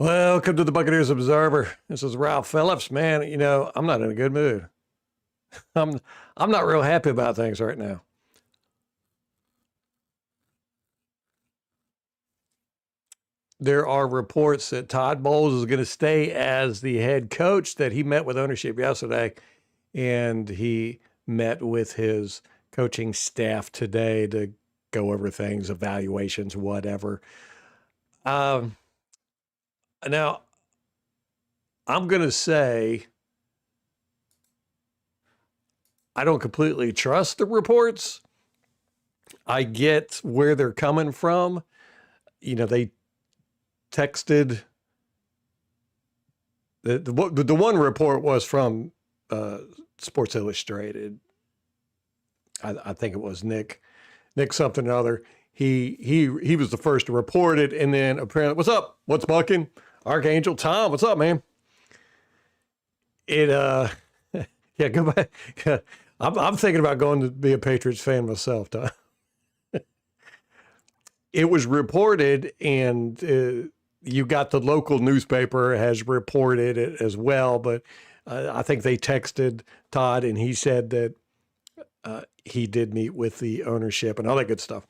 Welcome to the Buccaneers Observer. This is Ralph Phillips. Man, I'm not in a good mood. I'm I'm not real happy about things right now. There are reports that Todd Bowles is going to stay as the head coach, that he met with ownership yesterday, and he met with his coaching staff today to go over things, evaluations, whatever. Um, Now, I'm going to say I don't completely trust the reports. I get where they're coming from. They texted the one report was from Sports Illustrated. I think it was Nick something or other. He was the first to report it, and then apparently, what's up? What's bucking? Archangel Tom, what's up, man? It yeah, go back. I'm thinking about going to be a Patriots fan myself, Tom. It was reported, and you got the local newspaper has reported it as well, but I think they texted Todd, and he said that he did meet with the ownership and all that good stuff.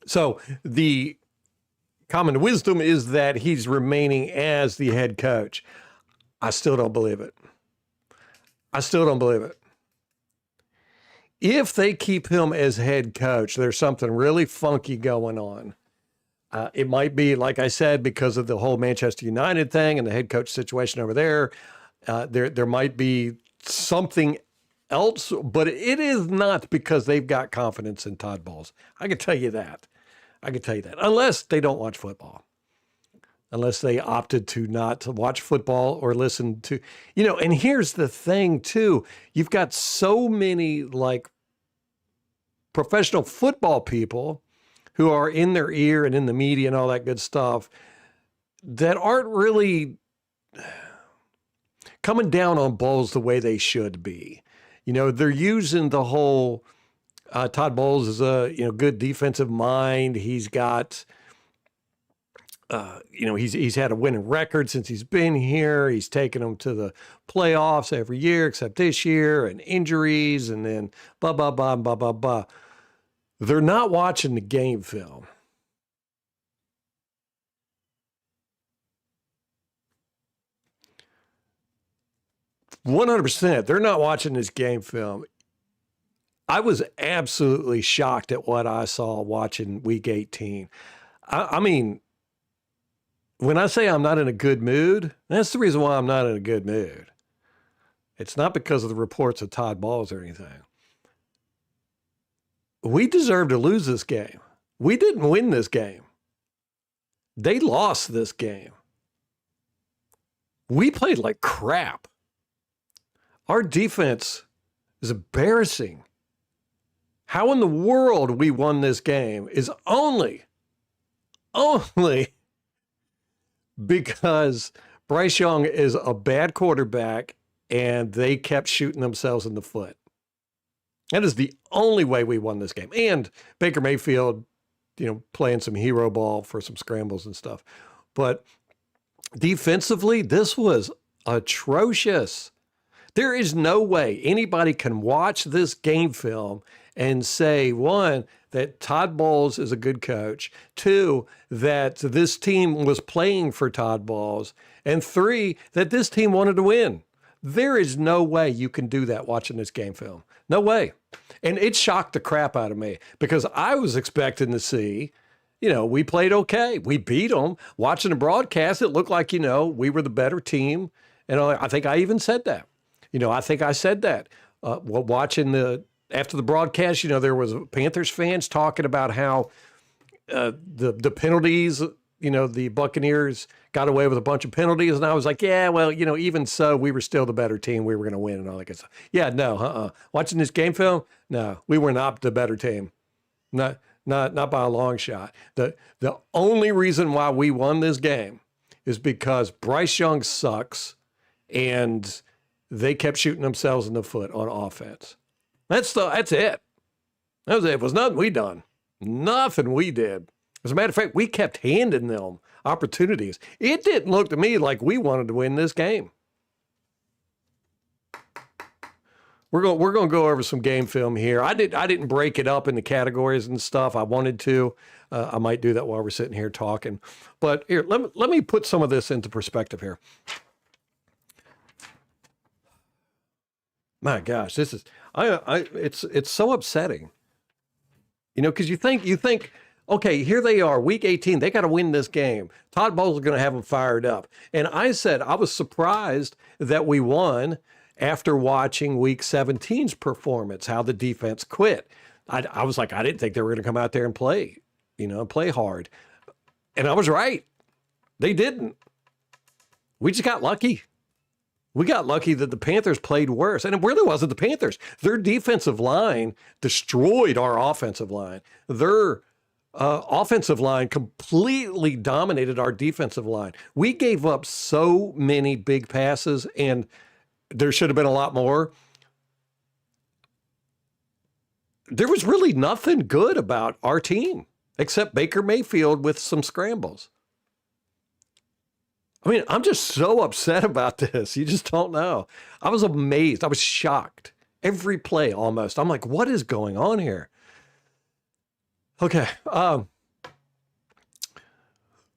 So the common wisdom is that he's remaining as the head coach. I still don't believe it. I still don't believe it. If they keep him as head coach, there's something really funky going on. It might be, like I said, because of the whole Manchester United thing and the head coach situation over there. There might be something else, but it is not because they've got confidence in Todd Bowles. I can tell you that. Unless they don't watch football. Unless they opted to not watch football or listen to, and here's the thing too. You've got so many like professional football people who are in their ear and in the media and all that good stuff that aren't really coming down on Bowles the way they should be. They're using the whole Todd Bowles is a good defensive mind. He's got he's had a winning record since he's been here. He's taken them to the playoffs every year except this year, and injuries, and then blah blah blah blah blah blah. They're not watching the game film. %. They're not watching this game film. I was absolutely shocked at what I saw watching Week 18. I mean, when I say I'm not in a good mood, that's the reason why I'm not in a good mood. It's not because of the reports of Todd Bowles or anything. We deserve to lose this game. We didn't win this game. They lost this game. We played like crap. Our defense is embarrassing. How in the world we won this game is only because Bryce Young is a bad quarterback and they kept shooting themselves in the foot. That is the only way we won this game. And Baker Mayfield, playing some hero ball for some scrambles and stuff. But defensively, this was atrocious. There is no way anybody can watch this game film and say, one, that Todd Bowles is a good coach, two, that this team was playing for Todd Bowles, and three, that this team wanted to win. There is no way you can do that watching this game film. No way. And it shocked the crap out of me because I was expecting to see, we played okay. We beat them. Watching the broadcast, it looked like, we were the better team. And I think I even said that. I think I said that. Watching after the broadcast, there was Panthers fans talking about how the penalties, the Buccaneers got away with a bunch of penalties. And I was like, yeah, well, even so, we were still the better team. We were going to win and all that good stuff. Yeah, no, Watching this game film, no, we were not the better team. Not by a long shot. The only reason why we won this game is because Bryce Young sucks and they kept shooting themselves in the foot on offense. That's it. That was it. It was nothing we done. Nothing we did. As a matter of fact, we kept handing them opportunities. It didn't look to me like we wanted to win this game. We're going to go over some game film here. I didn't break it up into categories and stuff. I wanted to. I might do that while we're sitting here talking. But here, let me put some of this into perspective here. My gosh, this is it's so upsetting. You know, because you think, okay, here they are, week 18, they got to win this game. Todd Bowles is going to have them fired up. And I said I was surprised that we won after watching week 17's performance, how the defense quit. I was like, I didn't think they were going to come out there and play, play hard. And I was right. They didn't. We just got lucky. We got lucky that the Panthers played worse. And it really wasn't the Panthers. Their defensive line destroyed our offensive line. Their offensive line completely dominated our defensive line. We gave up so many big passes, and there should have been a lot more. There was really nothing good about our team except Baker Mayfield with some scrambles. I mean, I'm just so upset about this. You just don't know. I was amazed. I was shocked. Every play almost. I'm like, what is going on here? Okay.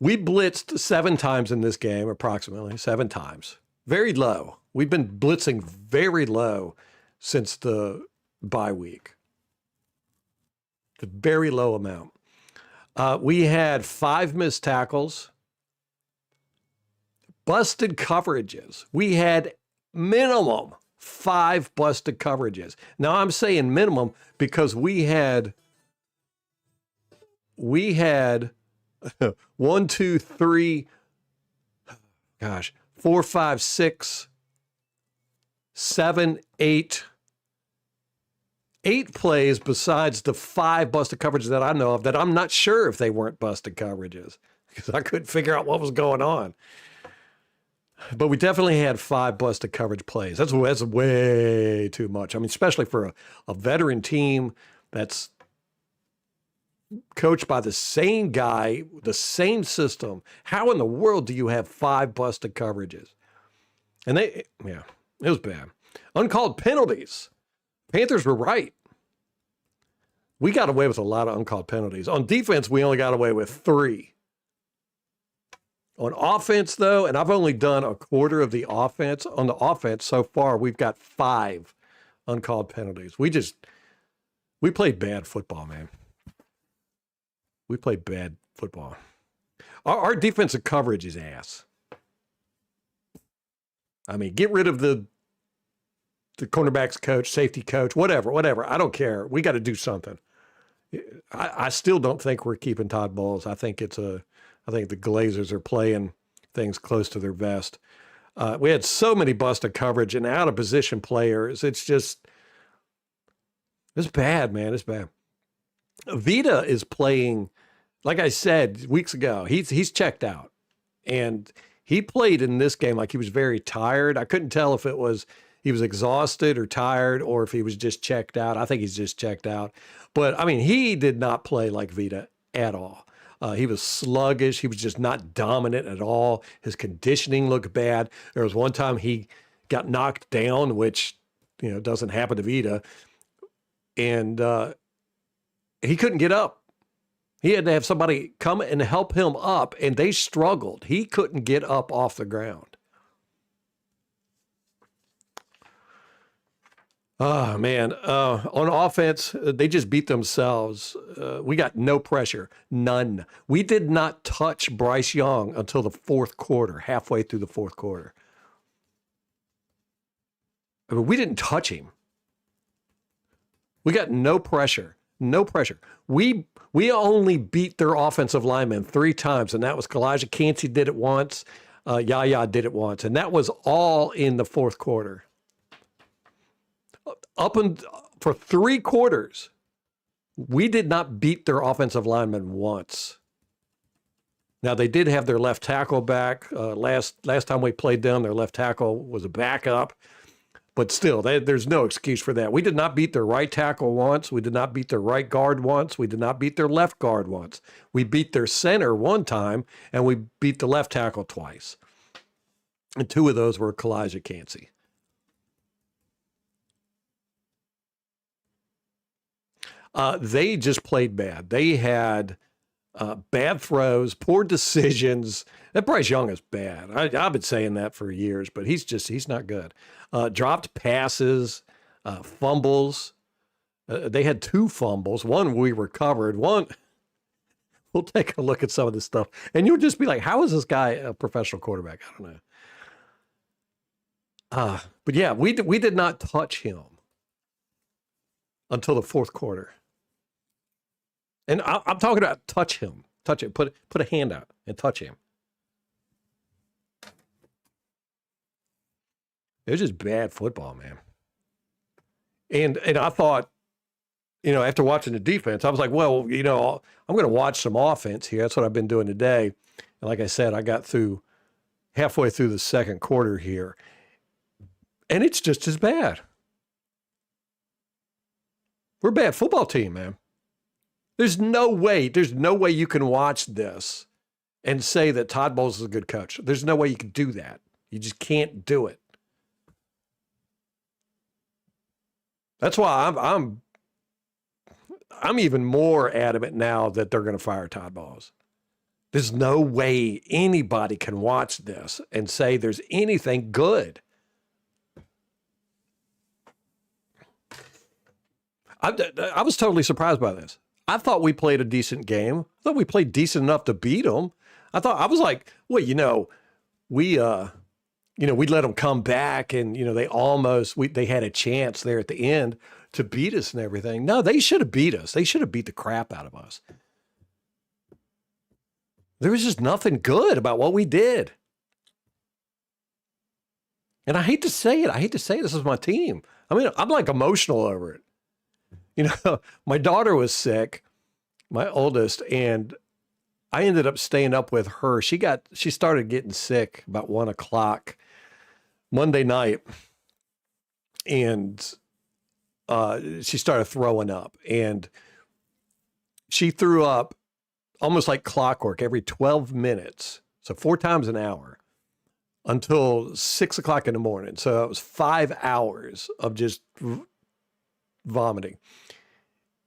We blitzed 7 times in this game, approximately 7 times. Very low. We've been blitzing very low since the bye week. The very low amount. We had 5 missed tackles. Busted coverages. We had minimum 5 busted coverages. Now I'm saying minimum because we had 1, 2, 3, 4, 5, 6, 7, 8 plays besides the 5 busted coverages that I know of that I'm not sure if they weren't busted coverages because I couldn't figure out what was going on. But we definitely had 5 busted coverage plays. That's way too much. I mean, especially for a veteran team that's coached by the same guy, the same system. How in the world do you have 5 busted coverages? And it was bad. Uncalled penalties. Panthers were right. We got away with a lot of uncalled penalties. On defense, we only got away with 3. On offense, though, and I've only done a quarter of the offense. On the offense so far, we've got 5 uncalled penalties. We played bad football, man. We played bad football. Our defensive coverage is ass. I mean, get rid of the cornerbacks coach, safety coach, whatever. I don't care. We got to do something. I still don't think we're keeping Todd Bowles. I think the Glazers are playing things close to their vest. We had so many busted coverage and out of position players. It's bad, man. It's bad. Vita is playing, like I said weeks ago, he's checked out. And he played in this game like he was very tired. I couldn't tell if he was exhausted or tired or if he was just checked out. I think he's just checked out. But, I mean, he did not play like Vita at all. He was sluggish. He was just not dominant at all. His conditioning looked bad. There was one time he got knocked down, which, doesn't happen to Vita. And he couldn't get up. He had to have somebody come and help him up, and they struggled. He couldn't get up off the ground. Oh, man. On offense, they just beat themselves. We got no pressure, none. We did not touch Bryce Young until the 4th quarter, halfway through the 4th quarter. I mean, we didn't touch him. We got no pressure, no pressure. We only beat their offensive linemen 3 times, and that was Kalijah Cansey did it once, Yaya did it once, and that was all in the 4th quarter. For 3 quarters, we did not beat their offensive linemen once. Now, they did have their left tackle back. Last time we played them, their left tackle was a backup. But still, there's no excuse for that. We did not beat their right tackle once. We did not beat their right guard once. We did not beat their left guard once. We beat their center one time, and we beat the left tackle twice. And 2 of those were Kalijah Cansey. They just played bad. They had bad throws, poor decisions. That Bryce Young is bad. I've been saying that for years, but he's not good. Dropped passes, fumbles. They had 2 fumbles. One we recovered. One, we'll take a look at some of this stuff, and you'll just be like, how is this guy a professional quarterback? I don't know. But yeah, we did not touch him until the 4th quarter. And I'm talking about touch him. Touch it. Put a hand out and touch him. It was just bad football, man. And I thought, after watching the defense, I was like, well, I'm going to watch some offense here. That's what I've been doing today. And like I said, I got through halfway through the 2nd quarter here. And it's just as bad. We're a bad football team, man. There's no way you can watch this and say that Todd Bowles is a good coach. There's no way you can do that. You just can't do it. That's why I'm even more adamant now that they're going to fire Todd Bowles. There's no way anybody can watch this and say there's anything good. I was totally surprised by this. I thought we played a decent game. I thought we played decent enough to beat them. I was like, well, we let them come back, and they had a chance there at the end to beat us and everything. No, they should have beat us. They should have beat the crap out of us. There was just nothing good about what we did. And I hate to say it. This is my team. I mean, I'm like emotional over it. My daughter was sick, my oldest, and I ended up staying up with her. She started getting sick about 1:00 Monday night, and she started throwing up, and she threw up almost like clockwork every 12 minutes. So 4 times an hour until 6:00 in the morning. So it was 5 hours of just vomiting.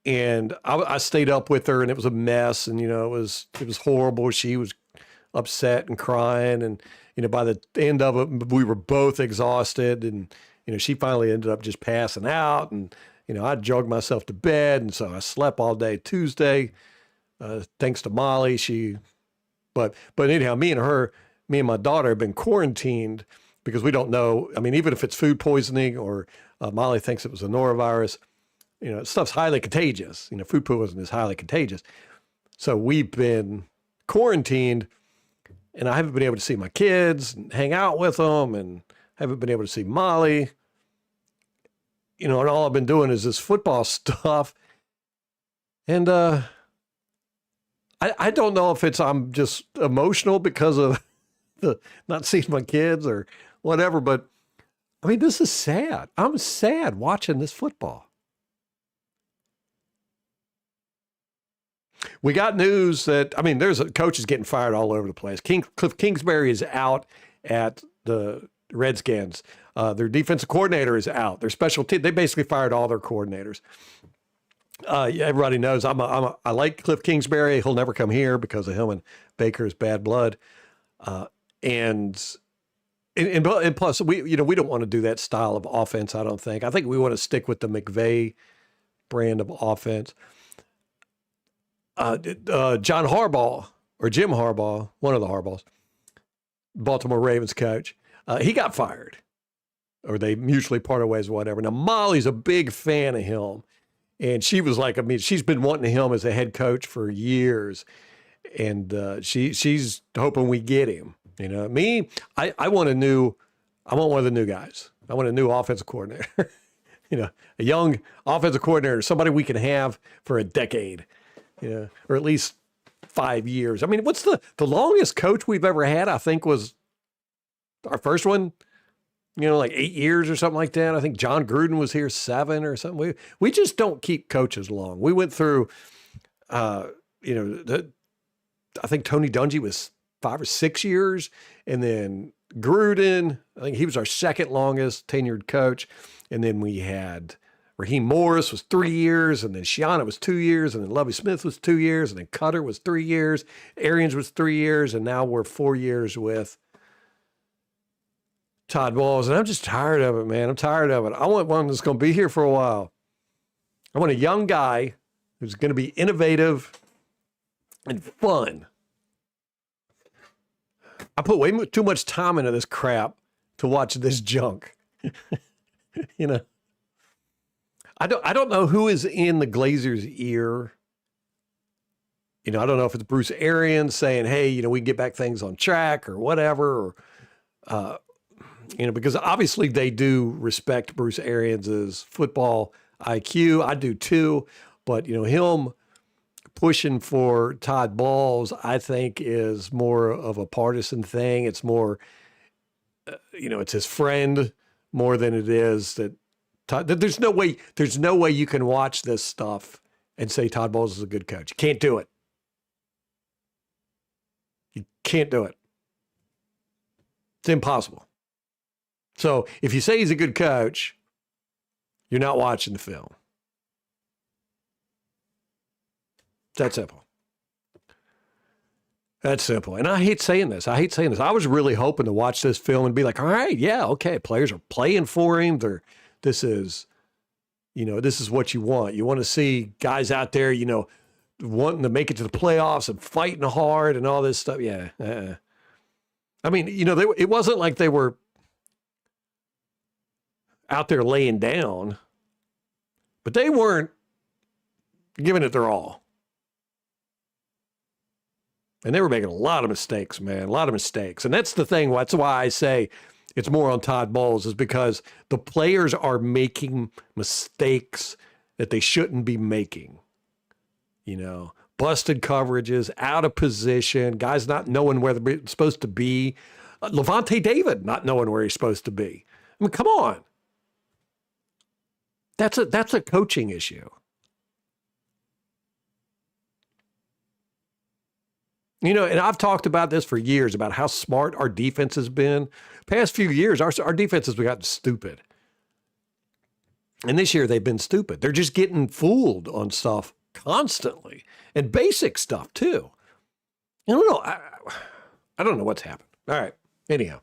And I stayed up with her, and it was a mess, and it was horrible. She was upset and crying, and by the end of it, we were both exhausted, and she finally ended up just passing out, and I jogged myself to bed, and so I slept all day Tuesday, thanks to Molly. But anyhow, me and my daughter have been quarantined because we don't know. I mean, even if it's food poisoning or Molly thinks it was a norovirus. Stuff's highly contagious. Food poisoning is highly contagious. So we've been quarantined, and I haven't been able to see my kids and hang out with them, and haven't been able to see Molly. And all I've been doing is this football stuff. And I don't know if I'm just emotional because of the not seeing my kids or whatever, but I mean, this is sad. I'm sad watching this football. We got news that, there's coaches getting fired all over the place. Cliff Kingsbury is out at the Redskins. Their defensive coordinator is out. Their special team, they basically fired all their coordinators. Everybody knows I like Cliff Kingsbury. He'll never come here because of him and Baker's bad blood. And plus we don't want to do that style of offense. I don't think. I think we want to stick with the McVay brand of offense. John Harbaugh or Jim Harbaugh, one of the Harbaughs, Baltimore Ravens coach, he got fired, or they mutually parted ways or whatever. Now, Molly's a big fan of him, and she was like, she's been wanting him as a head coach for years, and she's hoping we get him. Me, I want one of the new guys. I want a new offensive coordinator, a young offensive coordinator, somebody we can have for a decade. Or at least 5 years. What's the longest coach we've ever had? I think was our first one, like 8 years or something like that. I think John Gruden was here 7 or something. We just don't keep coaches long. We went through, you know, I think Tony Dungy was 5 or 6 years, and then Gruden, I think he was our second longest tenured coach. And then we had Raheem Morris was 3 years, and then Shiana was 2 years, and then Lovie Smith was 2 years, and then Cutter was 3 years, Arians was 3 years, and now we're 4 years with Todd Bowles. And I'm just tired of it, man. I'm tired of it. I want one that's going to be here for a while. I want a young guy who's going to be innovative and fun. I put way too much time into this crap to watch this junk. You know, I don't know who is in the Glazers' ear. You know, I don't know if it's Bruce Arians saying, hey, you know, we can get back things on track or whatever, or, you know, because obviously they do respect Bruce Arians' football IQ. I do too. But, you know, him pushing for Todd Bowles, I think, is more of a partisan thing. It's more, you know, it's his friend more than it is that Todd. There's no way you can watch this stuff and say Todd Bowles is a good coach. You can't do it. You can't do it. It's impossible. So if you say he's a good coach, you're not watching the film. That's simple. That's simple. And I hate saying this. I was really hoping to watch this film and be like, all right, yeah, okay, players are playing for him. This is what you want. You want to see guys out there, you know, wanting to make it to the playoffs and fighting hard and all this stuff. Yeah. I mean, you know, it wasn't like they were out there laying down, but they weren't giving it their all. And they were making a lot of mistakes, man, a lot of mistakes. And that's the thing. That's why I say it's more on Todd Bowles, is because the players are making mistakes that they shouldn't be making. You know, busted coverages, out of position, guys not knowing where they're supposed to be. Levante David not knowing where he's supposed to be. I mean, come on. That's a coaching issue. You know, and I've talked about this for years, about how smart our defense has been. Past few years, our defense has gotten stupid. And this year, they've been stupid. They're just getting fooled on stuff constantly. And basic stuff, too. I don't know. I don't know what's happened. All right. Anyhow,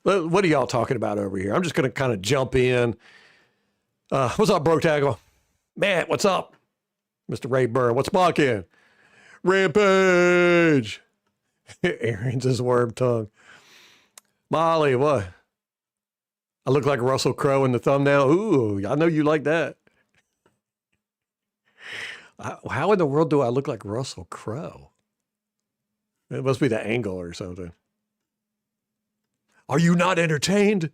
what are y'all talking about over here? I'm just going to kind of jump in. What's up, Bro Tackle? Matt, what's up? Mr. Ray Burr, what's sparking? Rampage. Aaron's his worm tongue. Molly, what? I look like Russell Crowe in the thumbnail. Ooh, I know you like that. How in the world do I look like Russell Crowe? It must be the angle or something. Are you not entertained?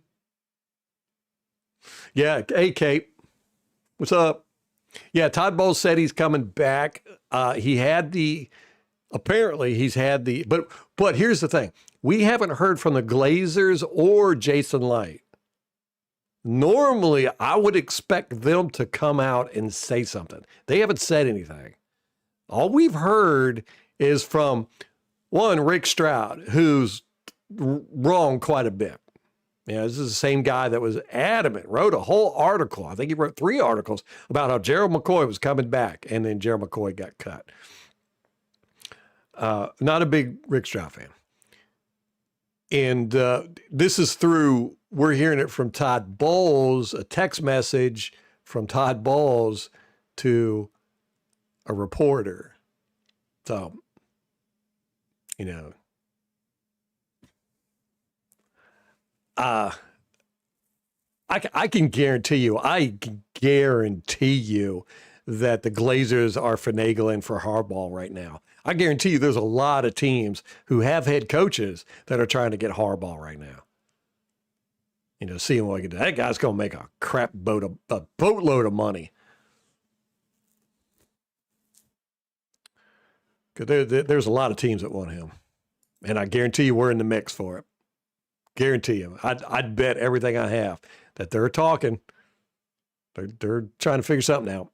Yeah. Hey, Kate. What's up? Yeah, Todd Bowles said he's coming back. Apparently he's had the, but here's the thing. We haven't heard from the Glazers or Jason Light. Normally, I would expect them to come out and say something. They haven't said anything. All we've heard is from one, Rick Stroud, who's wrong quite a bit. Yeah, this is the same guy that was adamant, wrote a whole article. I think he wrote 3 articles about how Gerald McCoy was coming back, and then Gerald McCoy got cut. Not a big Rick Stroud fan. And this is through, we're hearing it from Todd Bowles, a text message from Todd Bowles to a reporter. So, you know, I can guarantee you that the Glazers are finagling for Harbaugh right now. I guarantee you there's a lot of teams who have head coaches that are trying to get Harbaugh right now. You know, seeing what he can do. That guy's going to make a boatload of money. Because there's a lot of teams that want him. And I guarantee you we're in the mix for it. Guarantee you. I'd bet everything I have that they're talking. They're trying to figure something out.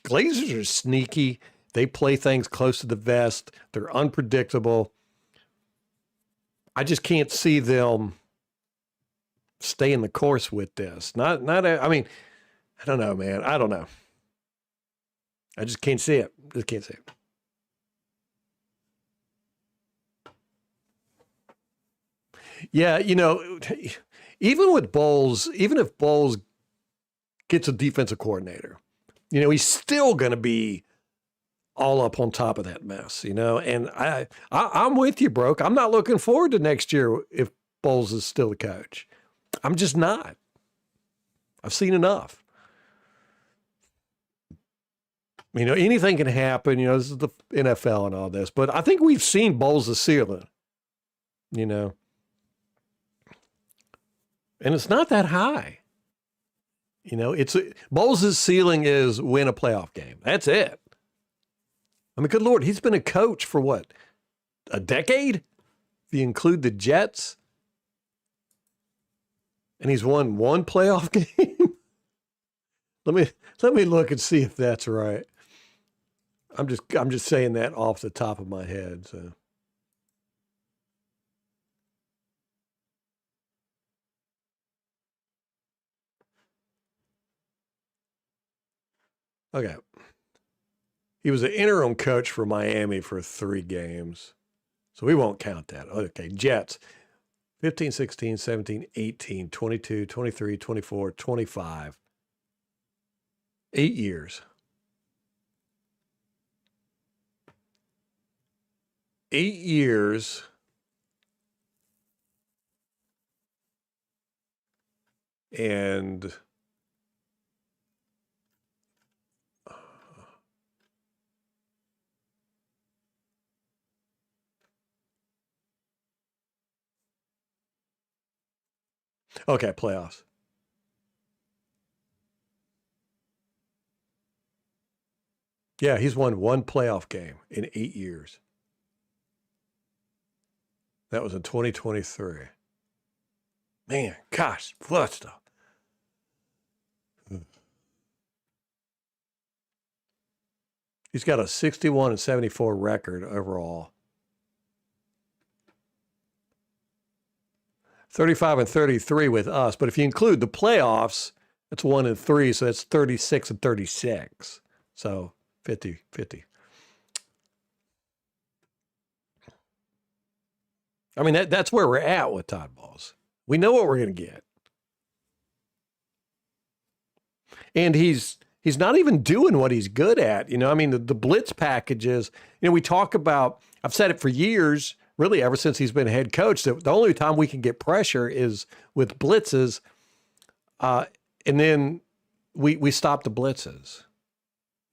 Glazers are sneaky. They play things close to the vest. They're unpredictable. I just can't see them staying the course with this. I mean, I don't know, man. I don't know. I just can't see it. Just can't see it. Yeah, even with Bowles, even if Bowles gets a defensive coordinator, he's still going to be all up on top of that mess, And I'm with you, Broke. I'm not looking forward to next year if Bowles is still the coach. I'm just not. I've seen enough. Anything can happen. This is the NFL and all this, but I think we've seen Bowles' ceiling. And it's not that high. Bowles' ceiling is win a playoff game. That's it. I mean, good Lord, he's been a coach for what? A decade? If you include the Jets? And he's won one playoff game? Let me look and see if that's right. I'm just saying that off the top of my head, so. Okay. He was an interim coach for Miami for 3 games. So we won't count that. Okay, Jets. 15, 16, 17, 18, 22, 23, 24, 25. 8 years. 8 years. And okay, playoffs. Yeah, he's won one playoff game in 8 years. That was in 2023. Man, gosh, what stuff. He's got a 61 and 74 record overall. 35 and 33 with us, but if you include the playoffs, that's 1 and 3, so that's 36 and 36. So 50-50. I mean, that's where we're at with Todd Bowles. We know what we're going to get. And he's not even doing what he's good at. I mean, the blitz packages, we talk about, I've said it for years, really ever since he's been head coach, that the only time we can get pressure is with blitzes. And then we stop the blitzes.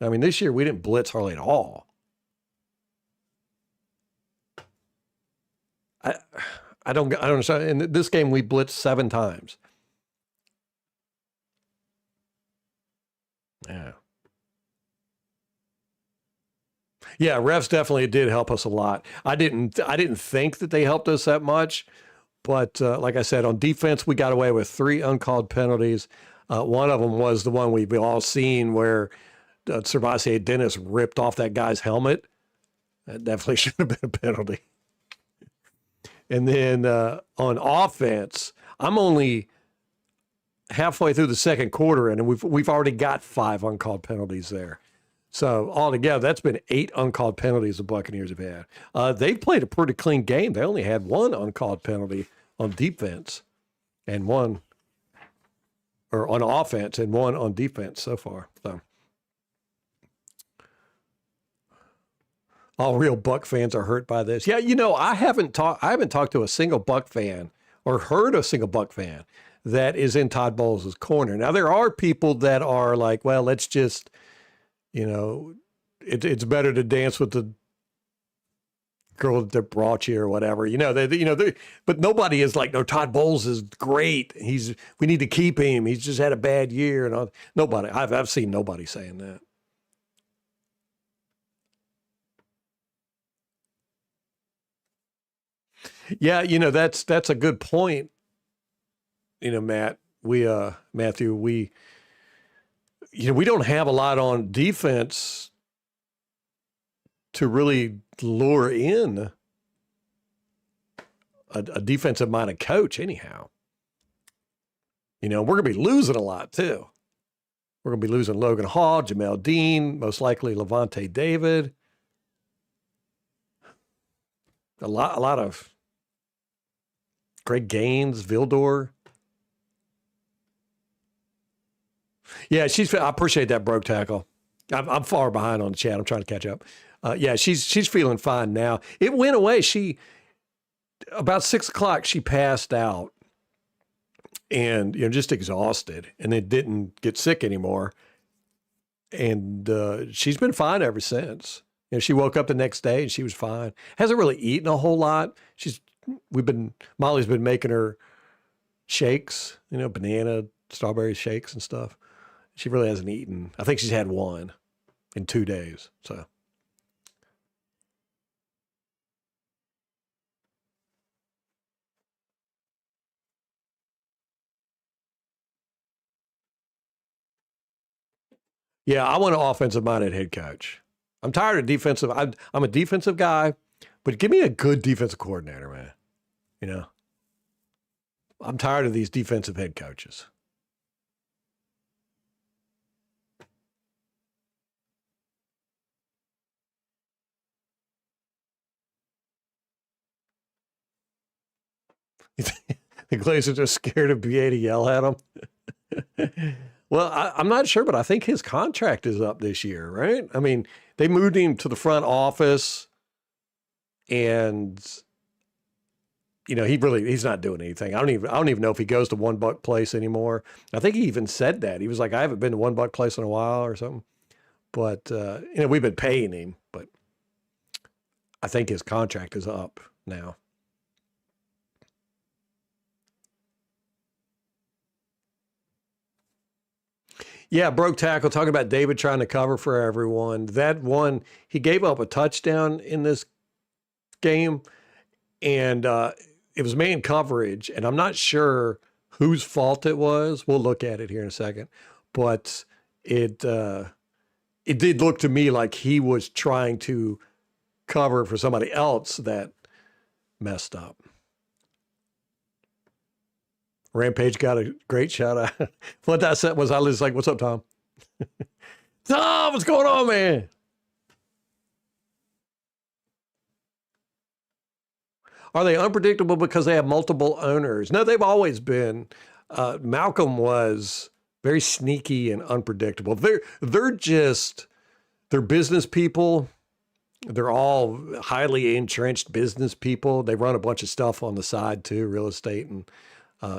I mean, this year we didn't blitz hardly at all. I don't understand. In this game, we blitzed 7 times. Yeah. Yeah, refs definitely did help us a lot. I didn't think that they helped us that much, but like I said, on defense, we got away with 3 uncalled penalties. One of them was the one we've all seen where Servassier Dennis ripped off that guy's helmet. That definitely should have been a penalty. And then on offense, I'm only halfway through the second quarter, and we've already got 5 uncalled penalties there. So altogether, that's been 8 uncalled penalties the Buccaneers have had. They've played a pretty clean game. They only had 1 uncalled penalty on defense, and 1, or on offense, and 1 on defense so far. So all real Buck fans are hurt by this. Yeah, I haven't talked to a single Buck fan or heard a single Buck fan that is in Todd Bowles' corner. Now, there are people that are like, well, let's just, it's better to dance with the girl that brought you or whatever, but nobody is like, no, Todd Bowles is great. We need to keep him. He's just had a bad year and all. Nobody, I've seen nobody saying that. Yeah, that's a good point. Matt, Matthew, we don't have a lot on defense to really lure in a defensive minded coach anyhow. We're going to be losing a lot too. We're going to be losing Logan Hall, Jamel Dean, most likely Levante David. A lot of Greg Gaines, Vildor. Yeah, I appreciate that broke tackle. I'm far behind on the chat. I'm trying to catch up. Yeah, she's feeling fine now. It went away. About 6:00, she passed out and, just exhausted, and it didn't get sick anymore. And she's been fine ever since. She woke up the next day and she was fine. Hasn't really eaten a whole lot. Molly's been making her shakes, banana, strawberry shakes and stuff. She really hasn't eaten. I think she's had one in 2 days. So. Yeah, I want an offensive-minded head coach. I'm tired of defensive. I'm a defensive guy, but give me a good defensive coordinator, man. I'm tired of these defensive head coaches. The Glazers are scared of BA to yell at them. Well, I'm not sure, but I think his contract is up this year, right? I mean, they moved him to the front office, and he's not doing anything. I don't even know if he goes to One Buck Place anymore. I think he even said that. He was like, I haven't been to One Buck Place in a while or something. But we've been paying him, but I think his contract is up now. Yeah, broke tackle, talking about David trying to cover for everyone. That one, he gave up a touchdown in this game, and it was man coverage, and I'm not sure whose fault it was. We'll look at it here in a second. But it did look to me like he was trying to cover for somebody else that messed up. Rampage got a great shout out. What that said was, I was like, what's up, Tom? Tom, what's going on, man? Are they unpredictable because they have multiple owners? No, they've always been. Malcolm was very sneaky and unpredictable. They're business people. They're all highly entrenched business people. They run a bunch of stuff on the side too, real estate and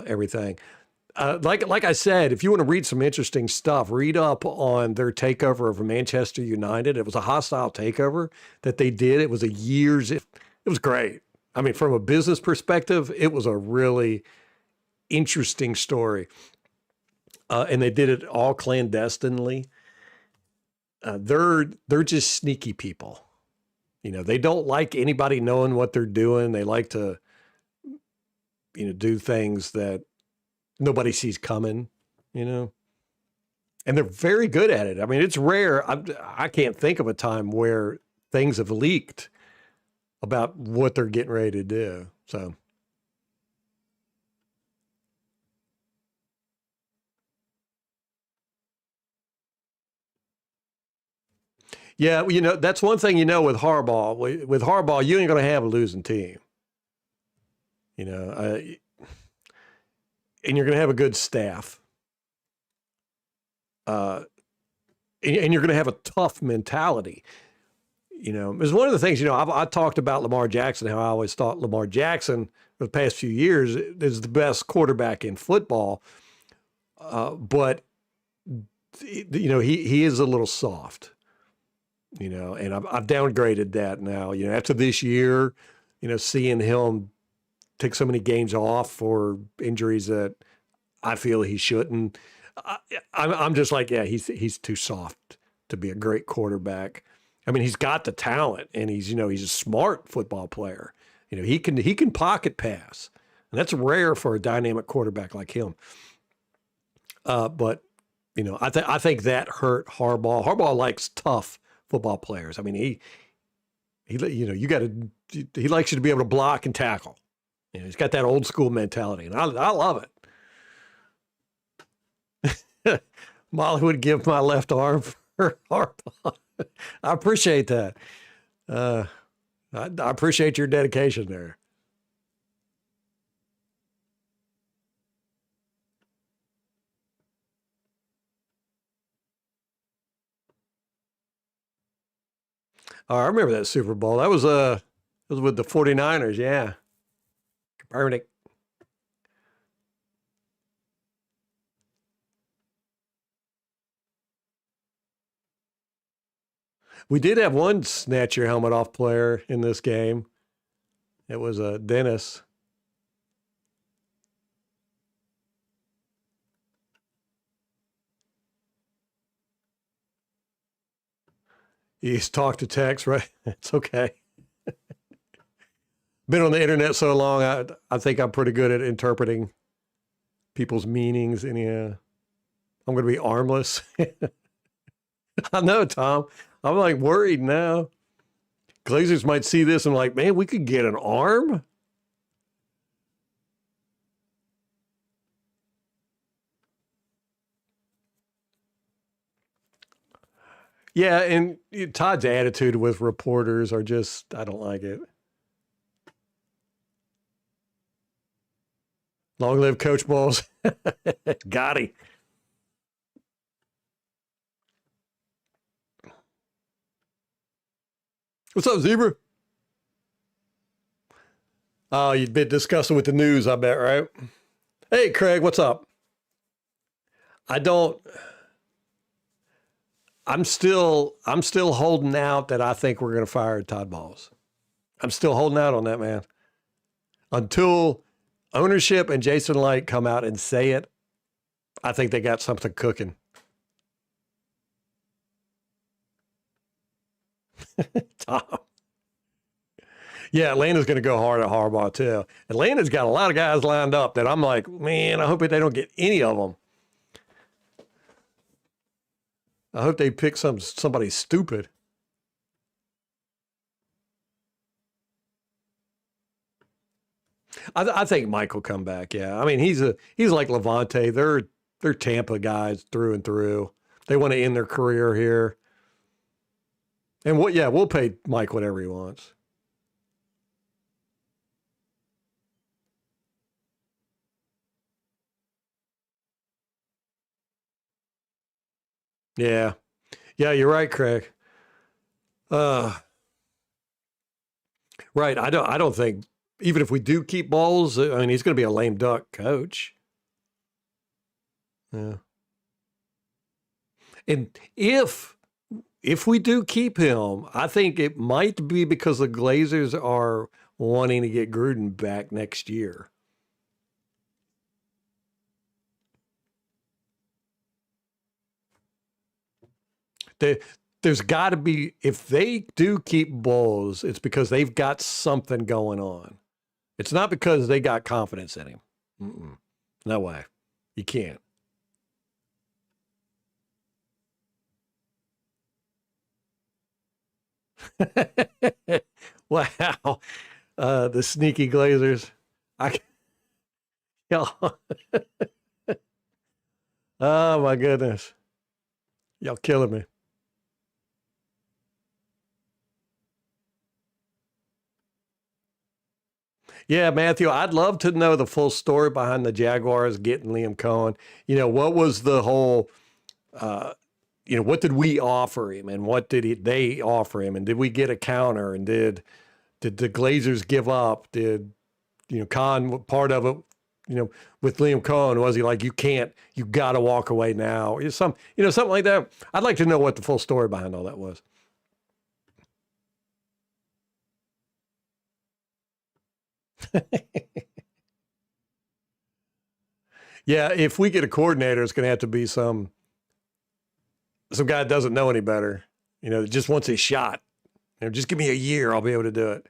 everything. Like I said, if you want to read some interesting stuff, read up on their takeover of Manchester United. It was a hostile takeover that they did. It was it was great. I mean, from a business perspective, it was a really interesting story. And they did it all clandestinely. They're just sneaky people. They don't like anybody knowing what they're doing. They like to do things that nobody sees coming, and they're very good at it. I mean, it's rare. I can't think of a time where things have leaked about what they're getting ready to do. So. Yeah, that's one thing with Harbaugh. With Harbaugh, you ain't going to have a losing team. And you're going to have a good staff. And you're going to have a tough mentality. It's one of the things, I talked about Lamar Jackson, how I always thought Lamar Jackson for the past few years is the best quarterback in football. But, he is a little soft, and I've downgraded that now, after this year, seeing him take so many games off for injuries that I feel he shouldn't. I'm just like, yeah, he's too soft to be a great quarterback. I mean, he's got the talent, and he's a smart football player. He can pocket pass. And that's rare for a dynamic quarterback like him. But, I think that hurt Harbaugh. Harbaugh likes tough football players. I mean, he he likes you to be able to block and tackle. He's got that old school mentality, and I love it. Molly would give my left arm for Harbaugh. I appreciate that. I appreciate your dedication there. Oh, I remember that Super Bowl. That was with the 49ers, yeah. Kaepernick. We did have one snatch your helmet off player in this game. It was Dennis. He's talked to text, right? It's okay. Been on the internet so long, I think I'm pretty good at interpreting people's meanings. And I'm going to be armless. I know, Tom. I'm like worried now. Glazers might see this and like, man, we could get an arm. Yeah, and Todd's attitude with reporters are just, I don't like it. Long live Coach Bowles. Got him. What's up, Zebra? Oh, you'd been discussing with the news, I bet, right? Hey, Craig, what's up? I don't. I'm still holding out that I think we're going to fire Todd Bowles. I'm still holding out on that, man. Until ownership and Jason Light come out and say it, I think they got something cooking. Tom. Yeah, Atlanta's going to go hard at Harbaugh, too. Atlanta's got a lot of guys lined up that I'm like, man, I hope they don't get any of them. I hope they pick somebody stupid. I think Mike will come back. Yeah, I mean he's like Levante. They're Tampa guys through and through. They want to end their career here. And we'll pay Mike whatever he wants. Yeah, yeah, you're right, Craig. Uh, right. I don't think even if we do keep Bowles, I mean he's going to be a lame duck coach. Yeah. And if we do keep him, I think it might be because the Glazers are wanting to get Gruden back next year. They, there's got to be, if they do keep Bowles, it's because they've got something going on. It's not because they got confidence in him. Mm-mm. No way. You can't. Wow. The sneaky Glazers. I, y'all, oh my goodness. Y'all killing me. Yeah, Matthew, I'd love to know the full story behind the Jaguars getting Liam Cohen. What was the whole, uh, what did we offer him and what did they offer him? And did we get a counter? And did the Glazers give up? Did, Khan, part of it, with Liam Cohen, was he like, you got to walk away now? Something like that. I'd like to know what the full story behind all that was. Yeah, if we get a coordinator, it's going to have to be some guy that doesn't know any better, that just wants his shot. Just give me a year, I'll be able to do it.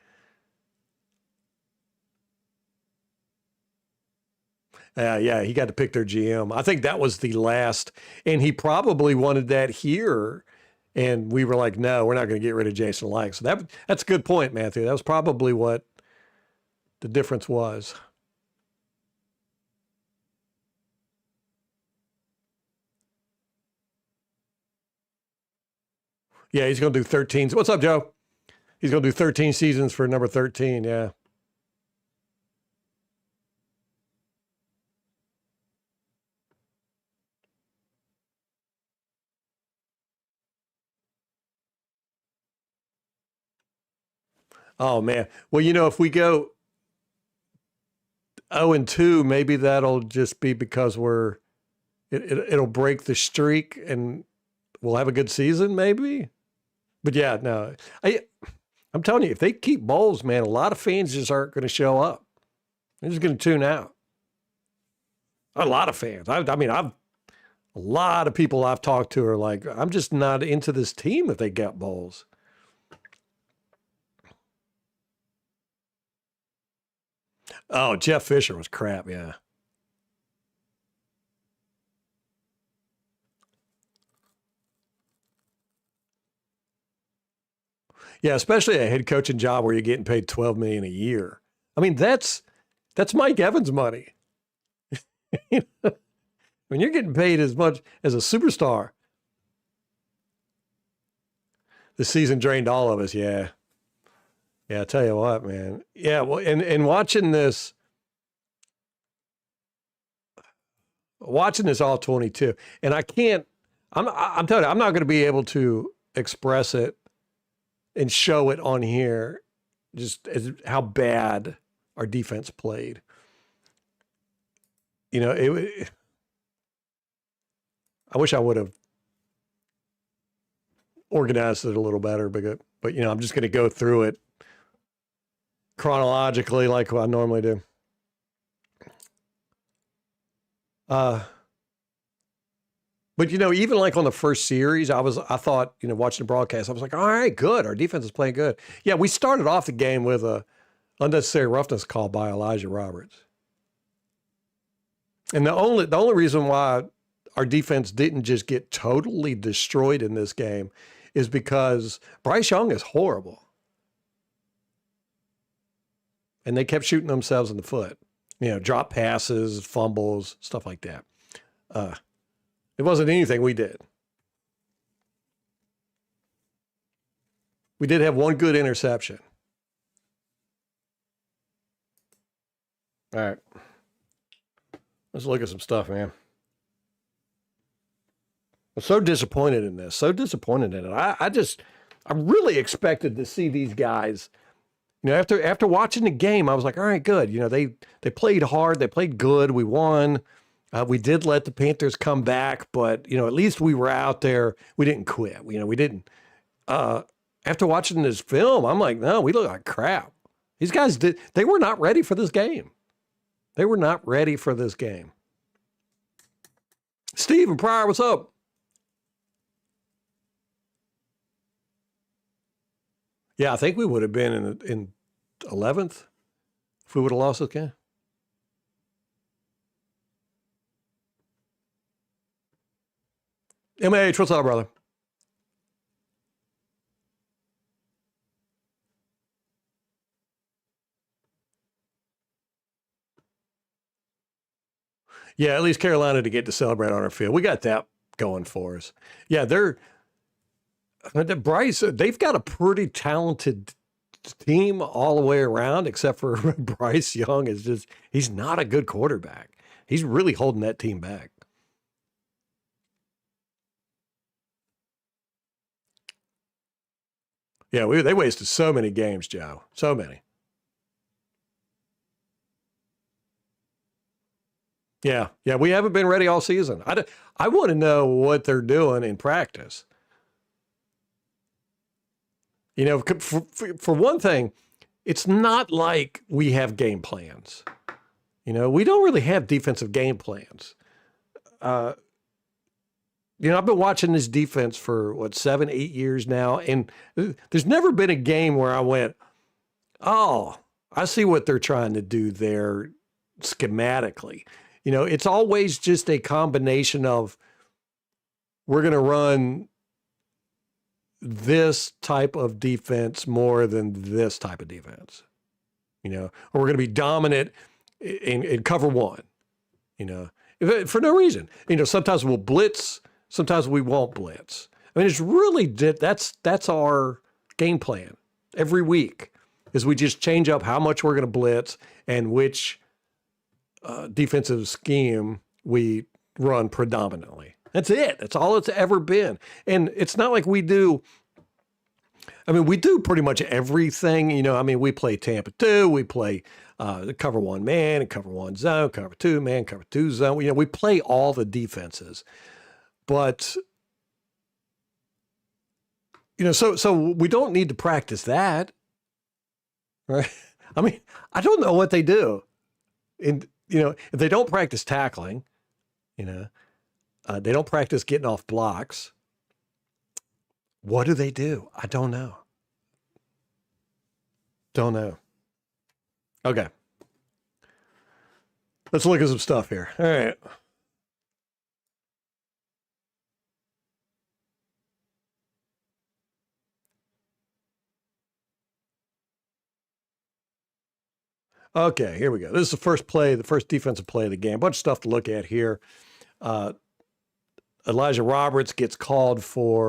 Yeah, he got to pick their GM. I think that was the last, and he probably wanted that here. And we were like, no, we're not going to get rid of Jason Licht. So that's a good point, Matthew. That was probably what the difference was. Yeah, he's going to do 13. What's up, Joe? He's going to do 13 seasons for number 13. Yeah. Oh, man. Well, if we go 0-2, maybe that'll just be because it'll break the streak and we'll have a good season, maybe. But yeah, no, I'm telling you, if they keep Bowles, man, a lot of fans just aren't going to show up. They're just going to tune out. A lot of fans. I mean, a lot of people I've talked to are like, I'm just not into this team if they get Bowles. Oh, Jeff Fisher was crap. Yeah. Yeah, especially a head coaching job where you're getting paid $12 million a year. I mean, that's Mike Evans money. When you're getting paid as much as a superstar. The season drained all of us, yeah. Yeah, I tell you what, man. Yeah, well, and watching this all 22, and I'm telling you, I'm not going to be able to express it and show it on here, just as how bad our defense played. I wish I would have organized it a little better, but I'm just going to go through it chronologically like I normally do. But even like on the first series, I thought, watching the broadcast, I was like, all right, good. Our defense is playing good. Yeah, we started off the game with a unnecessary roughness call by Elijah Roberts. And the only reason why our defense didn't just get totally destroyed in this game is because Bryce Young is horrible. And they kept shooting themselves in the foot. Drop passes, fumbles, stuff like that. It wasn't anything we did. We did have one good interception. All right. Let's look at some stuff, man. I'm so disappointed in this. So disappointed in it. I really expected to see these guys. After watching the game, I was like, all right, good. They played hard. They played good. We won. We did let the Panthers come back, but at least we were out there. We didn't quit. We didn't. After watching this film, I'm like, no, we look like crap. These guys they were not ready for this game. They were not ready for this game. Steve Pryor, what's up? Yeah, I think we would have been in 11th if we would have lost this game. MH, what's up, brother? Yeah, at least Carolina to get to celebrate on our field. We got that going for us. Yeah, Bryce, they've got a pretty talented team all the way around, except for Bryce Young he's not a good quarterback. He's really holding that team back. Yeah, they wasted so many games, Joe. So many. Yeah, we haven't been ready all season. I want to know what they're doing in practice. For one thing, it's not like we have game plans. We don't really have defensive game plans. I've been watching this defense for 7, 8 years now, and there's never been a game where I went, oh, I see what they're trying to do there schematically. You know, it's always just a combination of we're going to run this type of defense more than this type of defense, you know, or we're going to be dominant in cover one, you know, for no reason. You know, sometimes we'll blitz, sometimes we won't blitz. I mean, it's really, that's our game plan every week is we just change up how much we're going to blitz and which defensive scheme we run predominantly. That's it. That's all it's ever been. And it's not like we do pretty much everything. You know, I mean, we play Tampa 2, we play the cover one man and cover one zone, cover two man, cover two zone. You know, we play all the defenses. But, you know, so we don't need to practice that. Right? I mean, I don't know what they do. And, you know, if they don't practice tackling, you know, they don't practice getting off blocks. What do they do? I don't know. Don't know. Okay. Let's look at some stuff here. All right. Okay, here we go. This is the first play, the first defensive play of the game. A bunch of stuff to look at here. Elijah Roberts gets called for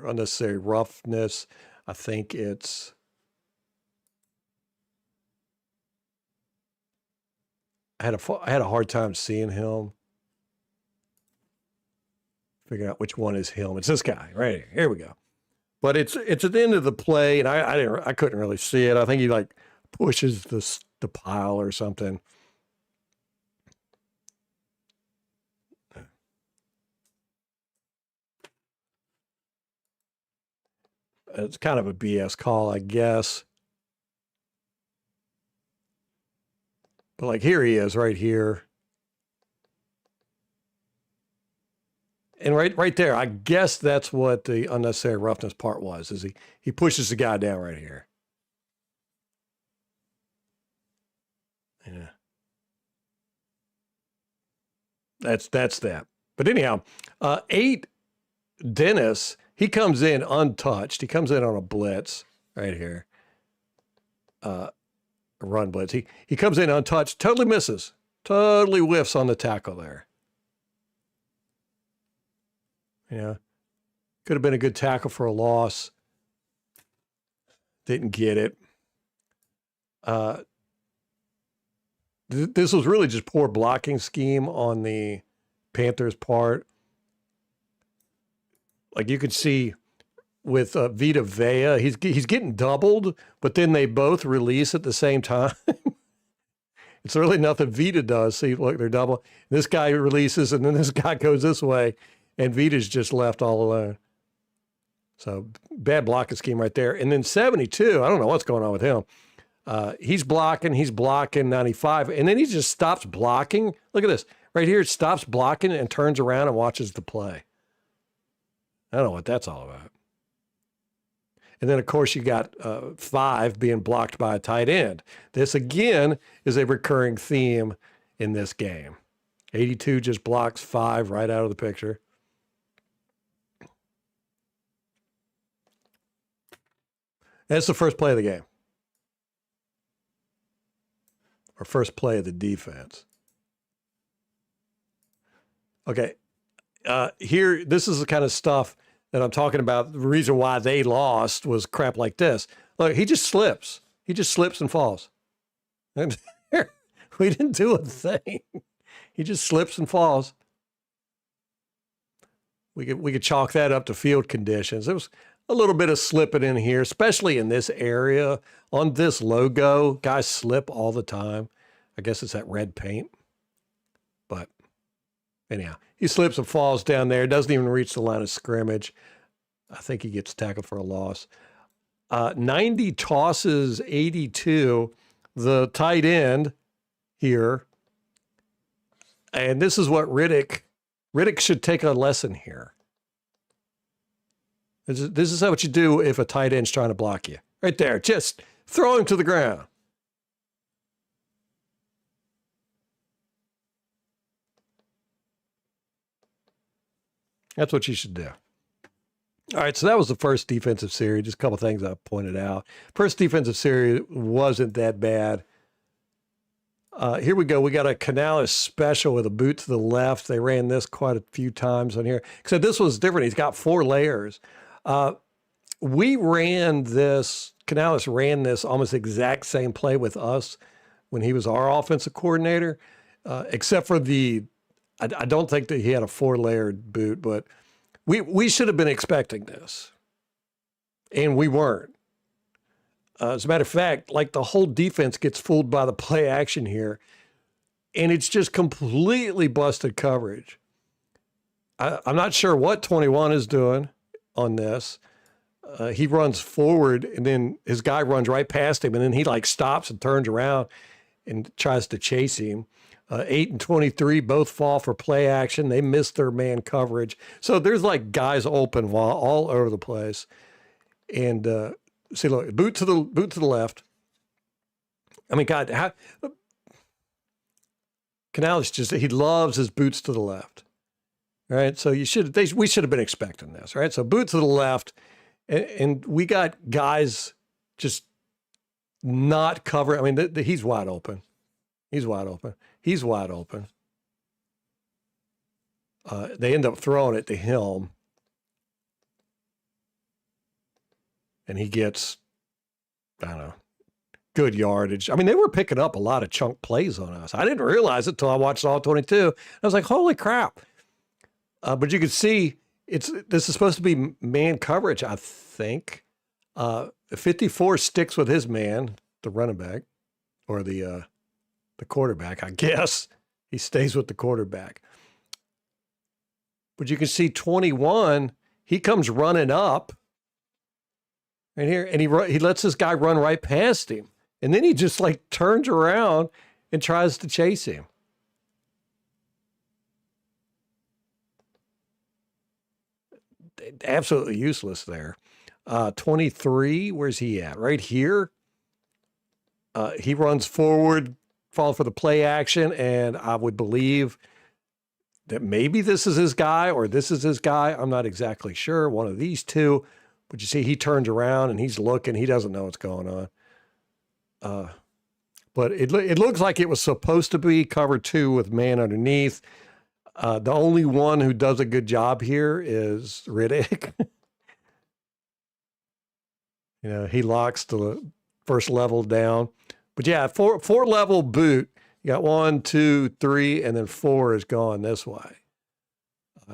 unnecessary roughness. I think it's I had a hard time seeing him. Figuring out which one is him. It's this guy right here. Here we go. But it's at the end of the play, and I couldn't really see it. I think he like pushes the pile or something. It's kind of a BS call, I guess. But like here he is, right here. And right there, I guess that's what the unnecessary roughness part was, is he pushes the guy down right here. Yeah. That's that. But anyhow, 8 Dennis, he comes in untouched. He comes in on a blitz right here. A run blitz. He comes in untouched, totally misses. Totally whiffs on the tackle there. Yeah. Could have been a good tackle for a loss. Didn't get it. This was really just poor blocking scheme on the Panthers' part. Like you could see with Vita Vea, he's getting doubled, but then they both release at the same time. It's really nothing Vita does. See, look, they're double. This guy releases, and then this guy goes this way, and Vita's just left all alone. So bad blocking scheme right there. And then 72, I don't know what's going on with him. He's blocking 95, and then he just stops blocking. Look at this. Right here, it stops blocking and turns around and watches the play. I don't know what that's all about. And then, of course, you got 5 being blocked by a tight end. This, again, is a recurring theme in this game. 82 just blocks 5 right out of the picture. That's the first play of the game. Or first play of the defense. Okay. Here, this is the kind of stuff that I'm talking about. The reason why they lost was crap like this. Look, he just slips. He just slips and falls. And we didn't do a thing. He just slips and falls. We could chalk that up to field conditions. There was a little bit of slipping in here, especially in this area. On this logo, guys slip all the time. I guess it's that red paint. But anyhow, he slips and falls down there. Doesn't even reach the line of scrimmage. I think he gets tackled for a loss. 90 tosses, 82. The tight end here. And this is what Riddick should take a lesson here. This is what you do if a tight end's trying to block you. Right there. Just throw him to the ground. That's what you should do. All right, so that was the first defensive series. Just a couple things I pointed out. First defensive series wasn't that bad. Here we go. We got a Canales special with a boot to the left. They ran this quite a few times on here. Except this was different. He's got 4 layers. We ran this, Canales ran this almost exact same play with us when he was our offensive coordinator, except for I don't think that he had a 4-layered boot, but we should have been expecting this, and we weren't. As a matter of fact, like the whole defense gets fooled by the play action here, and it's just completely busted coverage. I'm not sure what 21 is doing on this. He runs forward, and then his guy runs right past him, and then he like stops and turns around and tries to chase him. 8 and 23 both fall for play action. They miss their man coverage. So there's like guys open all over the place. And see, look, boot to the left. I mean, God, Canales he loves his boots to the left. Right? So we should have been expecting this, right? So boot to the left, and we got guys just not covering. I mean, he's wide open. He's wide open. He's wide open. They end up throwing it to him. And he gets, I don't know, good yardage. I mean, they were picking up a lot of chunk plays on us. I didn't realize it until I watched all 22. I was like, holy crap. But you can see this is supposed to be man coverage, I think. 54 sticks with his man, the running back, or the quarterback, I guess. He stays with the quarterback. But you can see 21, he comes running up right here, and he lets this guy run right past him. And then he just like turns around and tries to chase him. Absolutely useless there. 23, where's he at? Right here. He runs forward, fall for the play action, and I would believe that maybe this is his guy or this is his guy. I'm not exactly sure. One of these two. But you see, he turns around and he's looking. He doesn't know what's going on. But it looks like it was supposed to be cover 2 with man underneath. The only one who does a good job here is Riddick. He locks the first level down. But yeah, four level boot. You got 1, 2, 3, and then 4 is gone this way.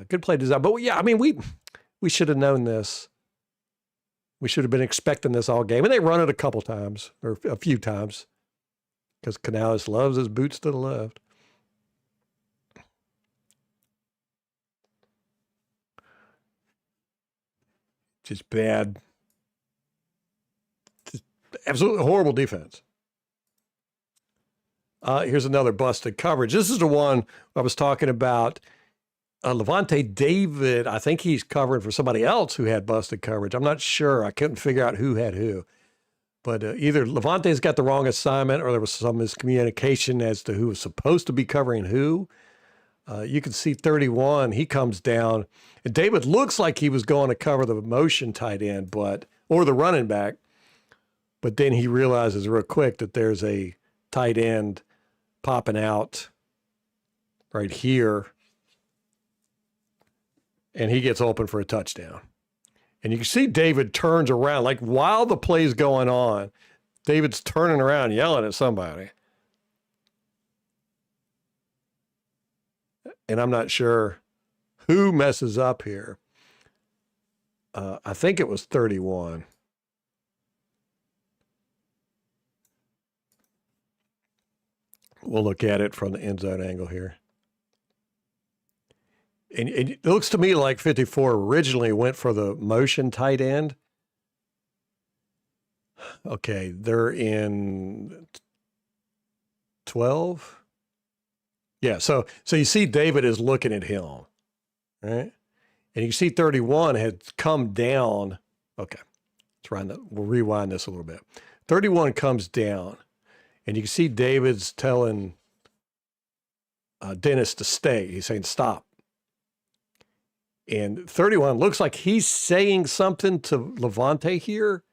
Good play design. But yeah, I mean, we should have known this. We should have been expecting this all game. And they run it a couple times, or a few times, because Canales loves his boots to the left. Just bad. Just absolutely horrible defense. Here's another busted coverage. This is the one I was talking about. Levante David, I think he's covering for somebody else who had busted coverage. I'm not sure. I couldn't figure out who had who. But either Levante's got the wrong assignment or there was some miscommunication as to who was supposed to be covering who. You can see 31, he comes down. And David looks like he was going to cover the motion tight end, or the running back. But then he realizes real quick that there's a tight end popping out right here. And he gets open for a touchdown. And you can see David turns around, like while the play's going on, David's turning around yelling at somebody. And I'm not sure who messes up here. I think it was 31. We'll look at it from the end zone angle here. And it looks to me like 54 originally went for the motion tight end. Okay, they're in 12. Yeah, so you see David is looking at him, right? And you see 31 had come down. Okay, we'll rewind this a little bit. 31 comes down, and you can see David's telling Dennis to stay. He's saying, stop. And 31 looks like he's saying something to Levante here.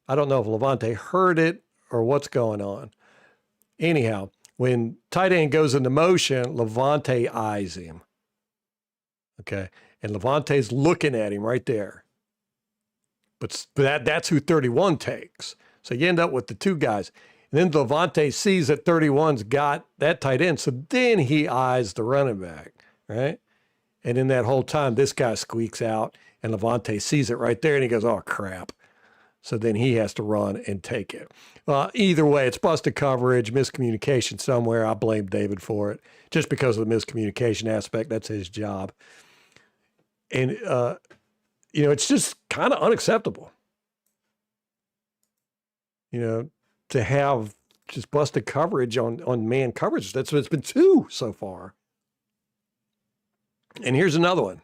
I don't know if Levante heard it or what's going on. Anyhow, when tight end goes into motion, Levante eyes him. Okay. And Levante's looking at him right there. But that's who 31 takes. So you end up with the two guys. And then Levante sees that 31's got that tight end. So then he eyes the running back, right? And in that whole time, this guy squeaks out, and Levante sees it right there, and he goes, oh, crap. So then he has to run and take it. Either way, it's busted coverage, miscommunication somewhere. I blame David for it just because of the miscommunication aspect. That's his job. And, it's just kind of unacceptable, to have just busted coverage on man coverage. It's been 2 so far. And here's another one.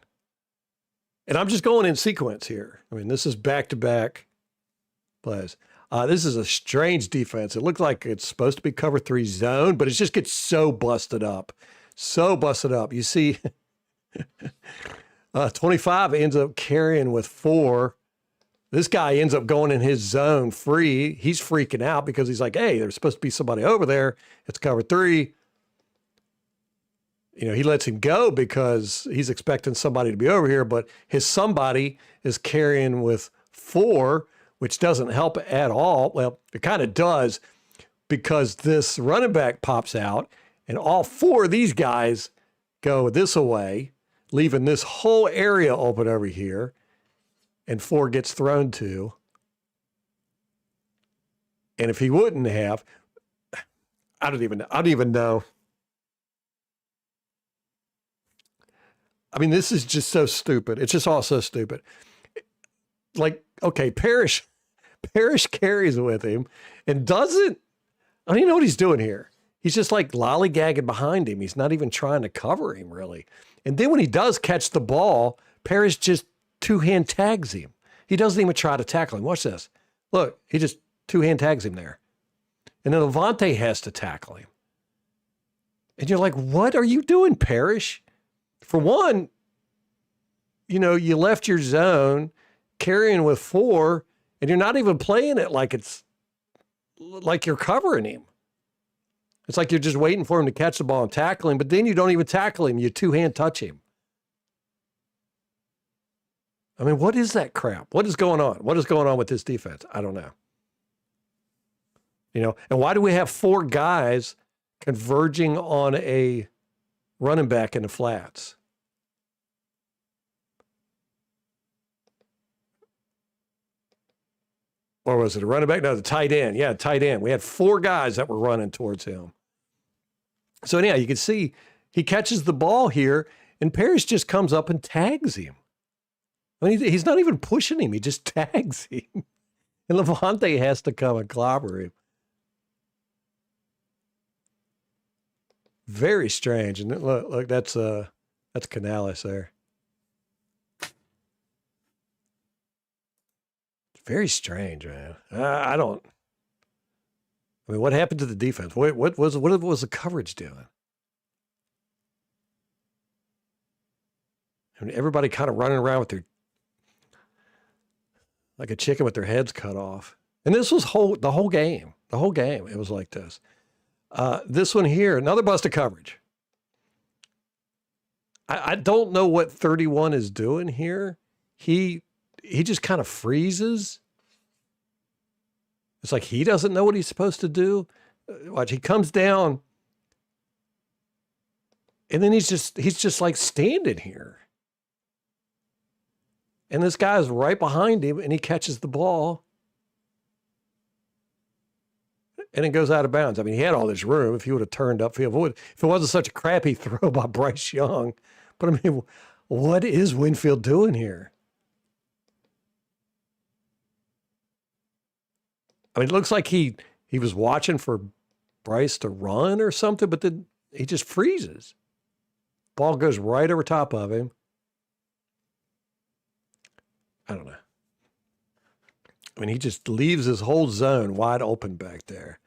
And I'm just going in sequence here. I mean, this is back-to-back plays. This is a strange defense. It looks like it's supposed to be cover 3 zone, but it just gets so busted up. So busted up. You see 25 ends up carrying with 4. This guy ends up going in his zone free. He's freaking out because he's like, hey, there's supposed to be somebody over there. It's cover 3. He lets him go because he's expecting somebody to be over here, but his somebody is carrying with 4, which doesn't help at all. Well, it kind of does because this running back pops out and all 4 of these guys go this way, leaving this whole area open over here, and 4 gets thrown to. And if he wouldn't have, I don't even know. I mean, this is just so stupid. It's just all so stupid. Like, okay, Parrish carries with him and doesn't, I don't even know what he's doing here. He's just like lollygagging behind him. He's not even trying to cover him, really. And then when he does catch the ball, Parrish just 2-hand tags him. He doesn't even try to tackle him. Watch this. Look, he just 2-hand tags him there. And then Levante has to tackle him. And you're like, what are you doing, Parrish? For one, you left your zone carrying with 4, and you're not even playing it like it's like you're covering him. It's like you're just waiting for him to catch the ball and tackle him, but then you don't even tackle him. You 2-hand touch him. I mean, what is that crap? What is going on? What is going on with this defense? I don't know. And why do we have 4 guys converging on a running back in the flats? Or was it a running back? No, the tight end. Yeah, tight end. We had 4 guys that were running towards him. So anyhow, you can see he catches the ball here, and Parrish just comes up and tags him. I mean, he's not even pushing him. He just tags him. And Levante has to come and clobber him. Very strange. And look, that's Canales there. Very strange, man. I mean, what happened to the defense? What was the coverage doing? I mean, everybody kind of running around with like a chicken with their heads cut off. And this was the whole game. The whole game, it was like this. This one here, another busted coverage. I don't know what 31 is doing here. He just kind of freezes. It's like he doesn't know what he's supposed to do. Watch, he comes down, and then he's just like standing here. And this guy's right behind him, and he catches the ball. And it goes out of bounds. I mean, he had all this room if he would have turned upfield. If it wasn't such a crappy throw by Bryce Young. But I mean, what is Winfield doing here? I mean, it looks like he was watching for Bryce to run or something, but then he just freezes. Ball goes right over top of him. I don't know. I mean, he just leaves his whole zone wide open back there.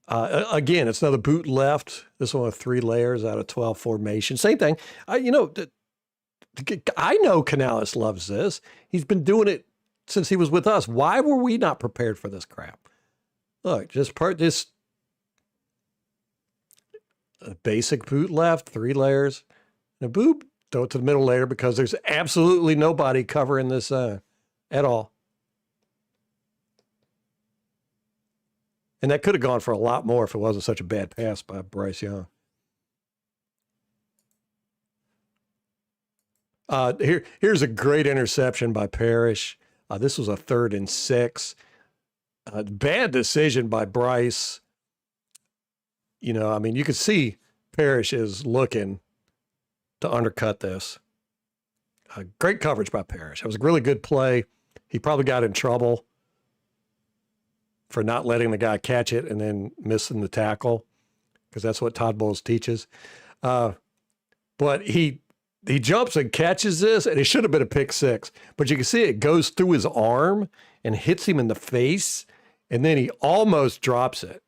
Again, it's another boot left. This one with 3 layers out of 12 formation. Same thing. The I know Canales loves this. He's been doing it since he was with us. Why were we not prepared for this crap? Look, just part this a basic boot left, 3 layers, and a boop, throw it to the middle layer because there's absolutely nobody covering this at all. And that could have gone for a lot more if it wasn't such a bad pass by Bryce Young. Here's a great interception by Parrish. This was a 3rd and 6. Bad decision by Bryce. You know, I mean, you could see Parrish is looking to undercut this. Great coverage by Parrish. It was a really good play. He probably got in trouble for not letting the guy catch it and then missing the tackle, because that's what Todd Bowles teaches. But he jumps and catches this, and it should have been a pick 6. But you can see it goes through his arm and hits him in the face, and then he almost drops it.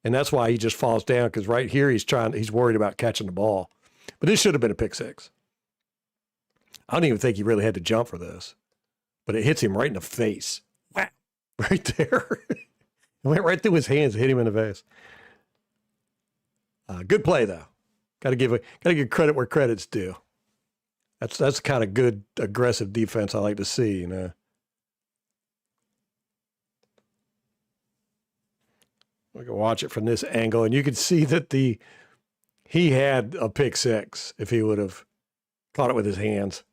And that's why he just falls down, because right here he's worried about catching the ball. But this should have been a pick 6. I don't even think he really had to jump for this. But it hits him right in the face. Wow. Right there. It went right through his hands, hit him in the face. Good play, though. Got to give credit where credit's due. That's kind of good, aggressive defense I like to see, you know. We can watch it from this angle, and you can see that he had a pick 6 if he would have caught it with his hands.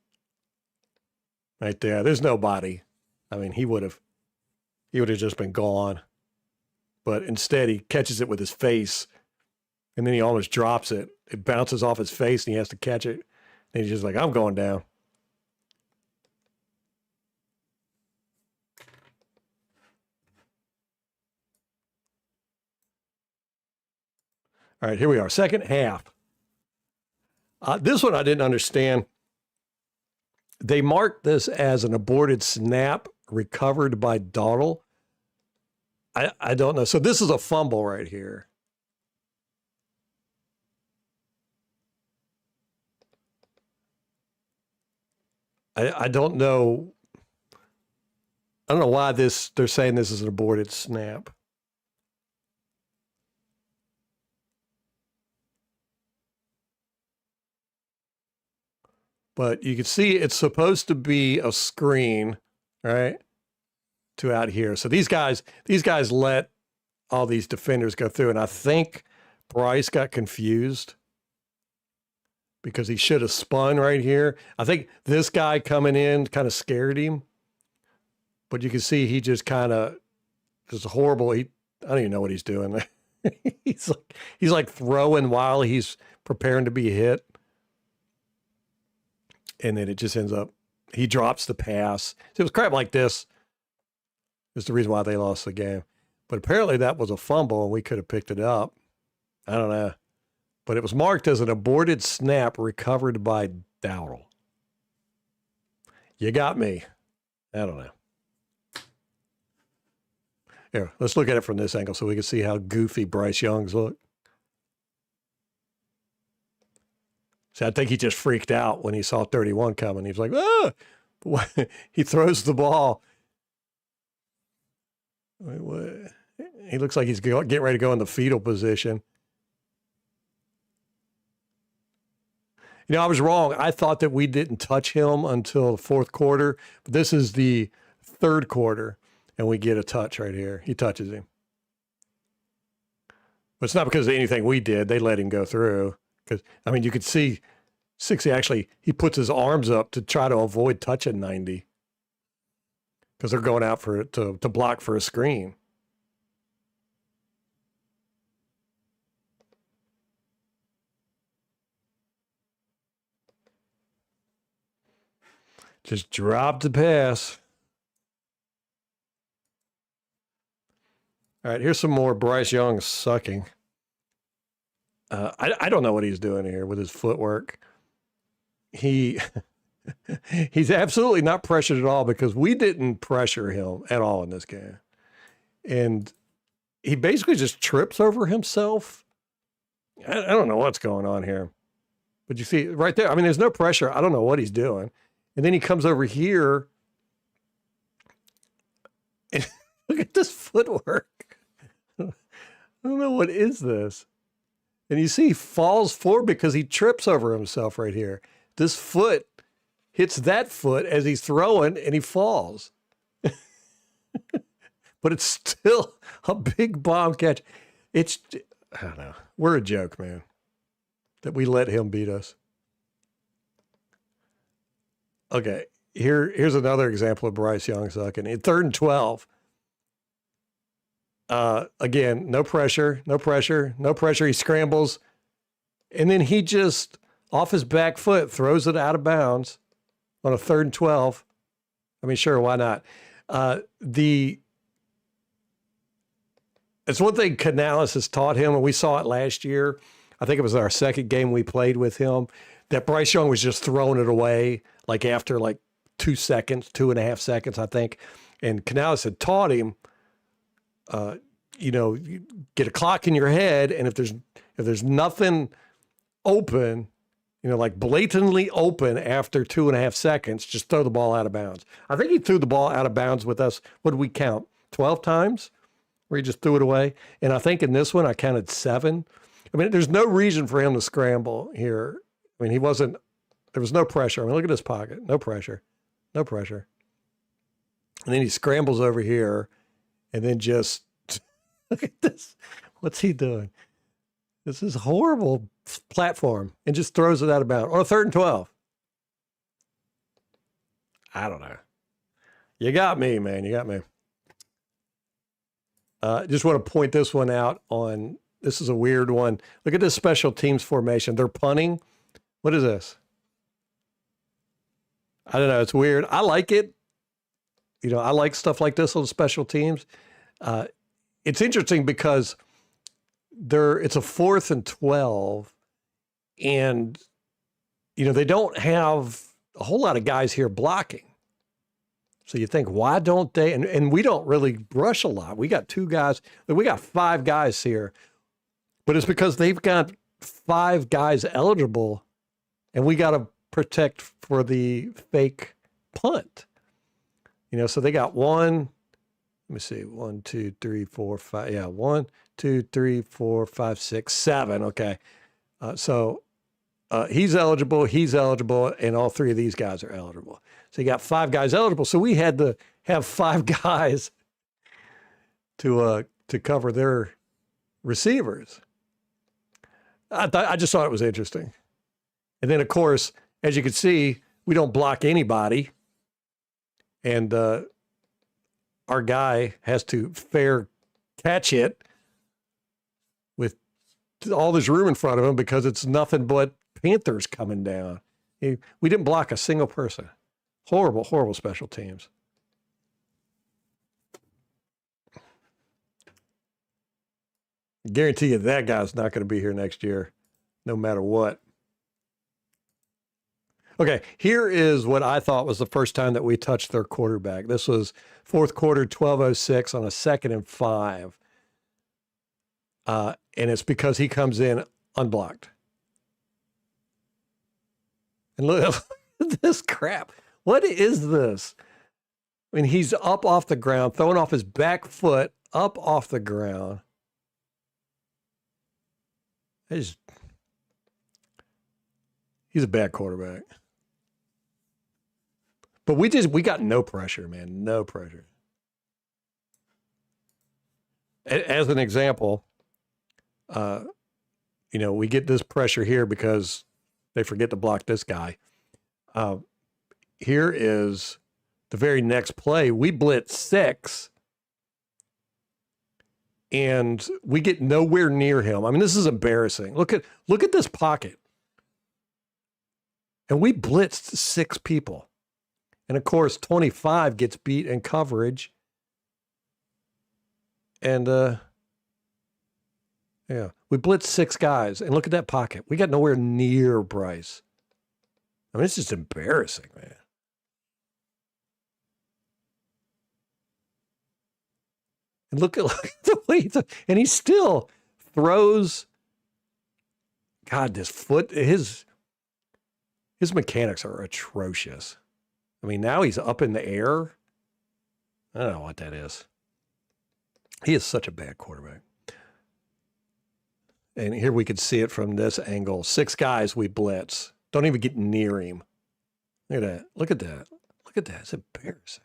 Right there. There's nobody. I mean, he would have just been gone. But instead, he catches it with his face, and then he almost drops it. It bounces off his face, and he has to catch it. And he's just like, I'm going down. All right, here we are. Second half. This one I didn't understand. They marked this as an aborted snap recovered by Dowdle. I don't know. So this is a fumble right here. I don't know. I don't know why they're saying this is an aborted snap. But you can see it's supposed to be a screen, right? To out here. So these guys let all these defenders go through. And I think Bryce got confused because he should have spun right here. I think this guy coming in kind of scared him. But you can see he just kind of just horrible. I don't even know what he's doing. he's like throwing while he's preparing to be hit. And then it just ends up, he drops the pass. So it was crap like this. Is the reason why they lost the game. But apparently that was a fumble and we could have picked it up. I don't know. But it was marked as an aborted snap recovered by Dowdle. You got me. I don't know. Here, let's look at it from this angle so we can see how goofy Bryce Young's look. See, I think he just freaked out when he saw 31 coming. He was like, ah! He throws the ball. He looks like he's getting ready to go in the fetal position. You know, I was wrong. I thought that we didn't touch him until the 4th quarter. But this is the 3rd quarter, and we get a touch right here. He touches him. But it's not because of anything we did. They let him go through. Because, I mean, you could see 60 actually, he puts his arms up to try to avoid touching 90. Because they're going out for it to block for a screen. Just dropped the pass. All right, here's some more Bryce Young sucking. I don't know what he's doing here with his footwork. He's absolutely not pressured at all because we didn't pressure him at all in this game. And he basically just trips over himself. I don't know what's going on here. But you see right there, I mean, there's no pressure. I don't know what he's doing. And then he comes over here. And look at this footwork. I don't know, what is this? And you see he falls forward because he trips over himself right here. This foot hits that foot as he's throwing and he falls. But it's still a big bomb catch. It's, I don't know. We're a joke, man, that we let him beat us. Okay, here's another example of Bryce Young sucking. In 3rd and 12, again, no pressure. He scrambles, and then he just, off his back foot, throws it out of bounds on a 3rd and 12. I mean, sure, why not? It's one thing Canales has taught him, and we saw it last year. I think it was our second game we played with him, that Bryce Young was just throwing it away, like after like 2 seconds, 2.5 seconds, I think. And Canales had taught him, you get a clock in your head, and if there's nothing open, like blatantly open after 2.5 seconds, just throw the ball out of bounds. I think he threw the ball out of bounds with us. What did we count? 12 times? Where he just threw it away. And I think in this one, I counted 7. I mean, there's no reason for him to scramble here. I mean, there was no pressure. I mean, look at his pocket. No pressure. And then he scrambles over here and then just, look at this. What's he doing? This is horrible platform, and just throws it out of bounds. On a 3rd and 12. I don't know. You got me, man. You got me. Just want to point this one out on, this is a weird one. Look at this special teams formation. They're punting. What is this? I don't know. It's weird. I like it. I like stuff like this on special teams. It's interesting because it's a 4th and 12, and, they don't have a whole lot of guys here blocking. So you think, why don't they? And we don't really rush a lot. We got 2 guys. We got 5 guys here. But it's because they've got 5 guys eligible, and we got to protect for the fake punt. So they got 1. Let me see. 1, 2, 3, 4, 5. Yeah, 1, 2, 3, 4, 5, 6, 7. Okay. So he's eligible, and all 3 of these guys are eligible. So you got 5 guys eligible. So we had to have 5 guys to cover their receivers. I just thought it was interesting. And then, of course, as you can see, we don't block anybody. And our guy has to fair catch it with all this room in front of him because it's nothing but Panthers coming down. We didn't block a single person. Horrible, horrible special teams. I guarantee you that guy's not going to be here next year, no matter what. Okay, here is what I thought was the first time that we touched their quarterback. This was 4th quarter, 12:06 on a 2nd and 5. And it's because he comes in unblocked. And look at this crap. What is this? I mean, he's up off the ground, throwing off his back foot, up off the ground. He's a bad quarterback. But we got no pressure, man. No pressure. As an example, we get this pressure here because they forget to block this guy. Here is the very next play. We blitz 6, and we get nowhere near him. I mean, this is embarrassing. Look at this pocket. And we blitzed 6 people. And of course, 25 gets beat in coverage. And we blitzed 6 guys. And look at that pocket. We got nowhere near Bryce. I mean, it's just embarrassing, man. And look at the way and he still throws. God, this foot, His mechanics are atrocious. I mean, now he's up in the air. I don't know what that is. He is such a bad quarterback. And here we can see it from this angle. 6 guys we blitz. Don't even get near him. Look at that. Look at that. Look at that. It's embarrassing.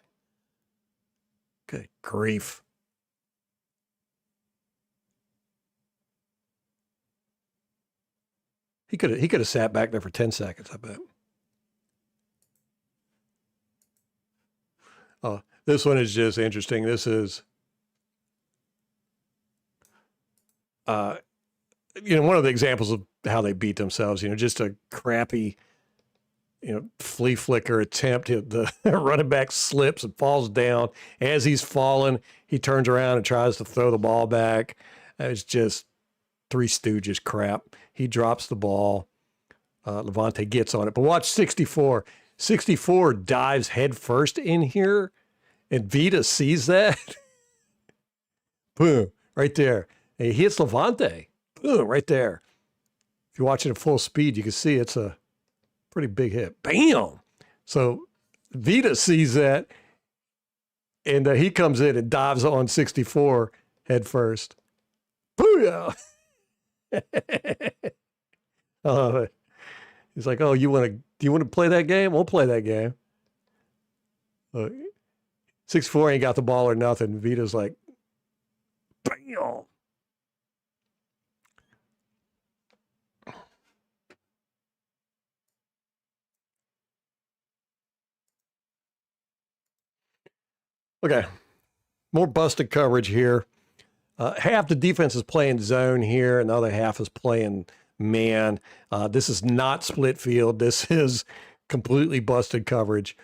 Good grief. He could have sat back there for 10 seconds, I bet. Oh, this one is just interesting. This is one of the examples of how they beat themselves, just a crappy, flea flicker attempt. The running back slips and falls down. As he's falling, he turns around and tries to throw the ball back. It's just Three Stooges crap. He drops the ball. Levante gets on it. But watch 64. 64 dives head first in here, and Vita sees that. Boom, right there. And he hits Levante. Boom, right there. If you're watching at full speed, you can see it's a pretty big hit. Bam! So Vita sees that, and he comes in and dives on 64 head first. Booyah! I love it. He's like, "Oh, do you want to play that game? We'll play that game." 64 ain't got the ball or nothing. Vita's like, bam. Okay, more busted coverage here. Half the defense is playing zone here, and the other half is playing man. This is not split field. This is completely busted coverage.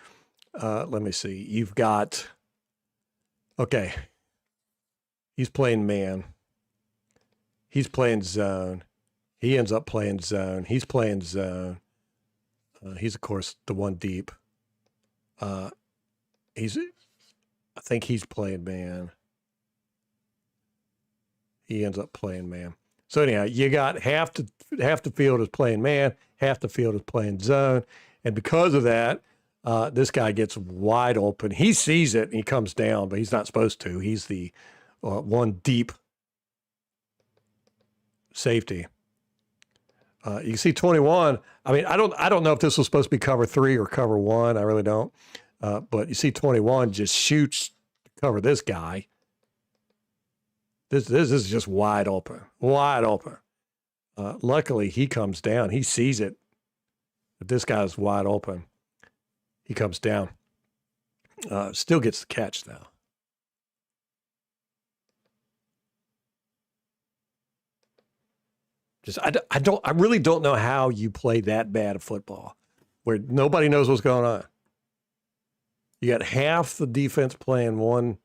Let me see. You've got, okay, he's playing man. He's playing zone. He ends up playing zone. He's playing zone. He's, of course, the one deep. I think he's playing man. He ends up playing man. So anyhow, you got half the field is playing man, half the field is playing zone. And because of that, this guy gets wide open. He sees it and he comes down, but he's not supposed to. He's the one deep safety. You can see 21. I mean, I don't know if this was supposed to be cover 3 or cover 1. I really don't. But you see 21 just shoots to cover this guy. This is just wide open, wide open. Luckily, he comes down. He sees it. But this guy's wide open. He comes down. Still gets the catch, though. I really don't know how you play that bad of football where nobody knows what's going on. You got half the defense playing one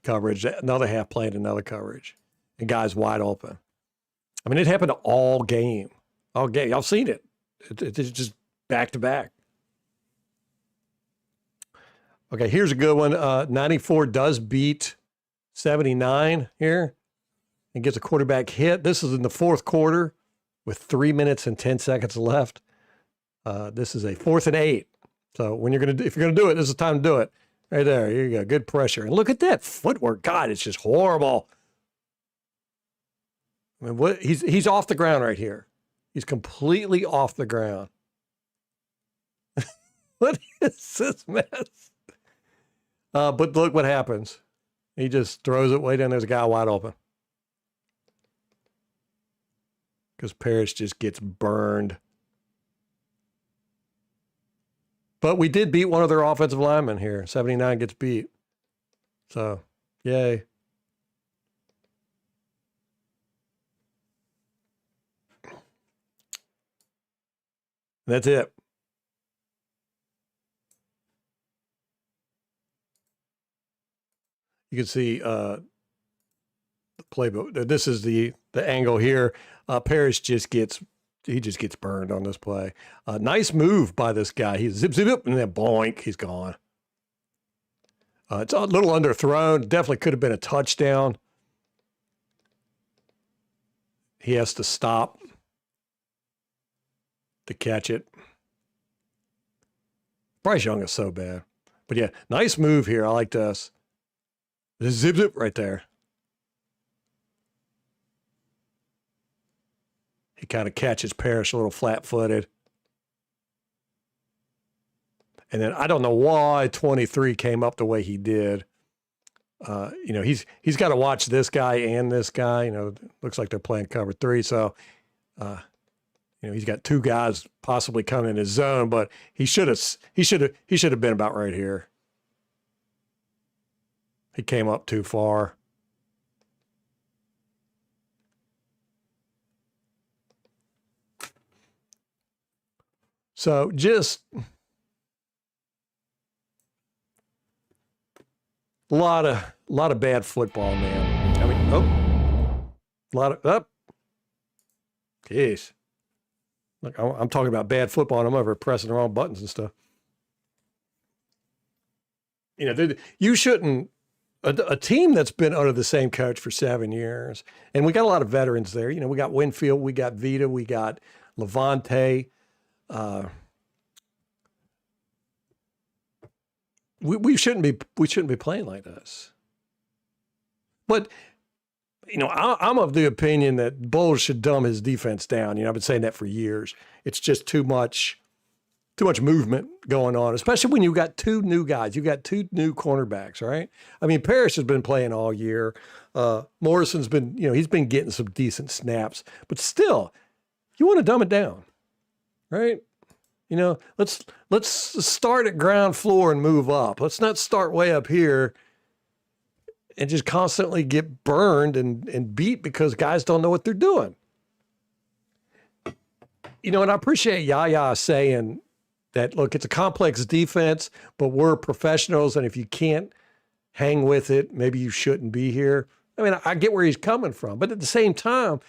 coverage, another half playing another coverage, and guys wide open. I mean, it happened all game. All game. Y'all seen it. It's just back to back. Okay, here's a good one. 94 does beat 79 here and gets a quarterback hit. This is in the fourth quarter with 3 minutes and 10 seconds left. This is a 4th and 8. So if you're gonna do it, this is the time to do it. Right there, here you go. Good pressure. And look at that footwork. God, it's just horrible. I mean, he's off the ground right here. He's completely off the ground. What is this mess? But look what happens. He just throws it way down. There's a guy wide open. Because Parrish just gets burned. But we did beat one of their offensive linemen here. 79 gets beat. So, yay. That's it. You can see the playbook. This is the angle here. Parrish just gets burned on this play. Nice move by this guy. He zip, and then boink, he's gone. It's a little underthrown. Definitely could have been a touchdown. He has to stop to catch it. Bryce Young is so bad. But yeah, nice move here. I like this. The zip zip right there. He kind of catches Parrish a little flat-footed. And then I don't know why 23 came up the way he did. He's got to watch this guy and this guy. Looks like they're playing cover 3. So, he's got 2 guys possibly coming in his zone, but he should have been about right here. He came up too far. So just a lot of bad football, man. I mean, a lot of Jeez. Look, I'm talking about bad football, and I'm over pressing the wrong buttons and stuff. You shouldn't. A team that's been under the same coach for 7 years, and we got a lot of veterans there. We got Winfield, we got Vita, we got Levante. We shouldn't be playing like this. But I'm of the opinion that Bowles should dumb his defense down. I've been saying that for years. It's just too much movement going on, especially when you got 2 new guys. You got 2 new cornerbacks, right? I mean, Parrish has been playing all year. Morrison's been, he's been getting some decent snaps, but still, you want to dumb it down, right? Let's start at ground floor and move up. Let's not start way up here and just constantly get burned and beat because guys don't know what they're doing. And I appreciate Yaya saying that, look, it's a complex defense, but we're professionals, and if you can't hang with it, maybe you shouldn't be here. I mean, I get where he's coming from, but at the same time,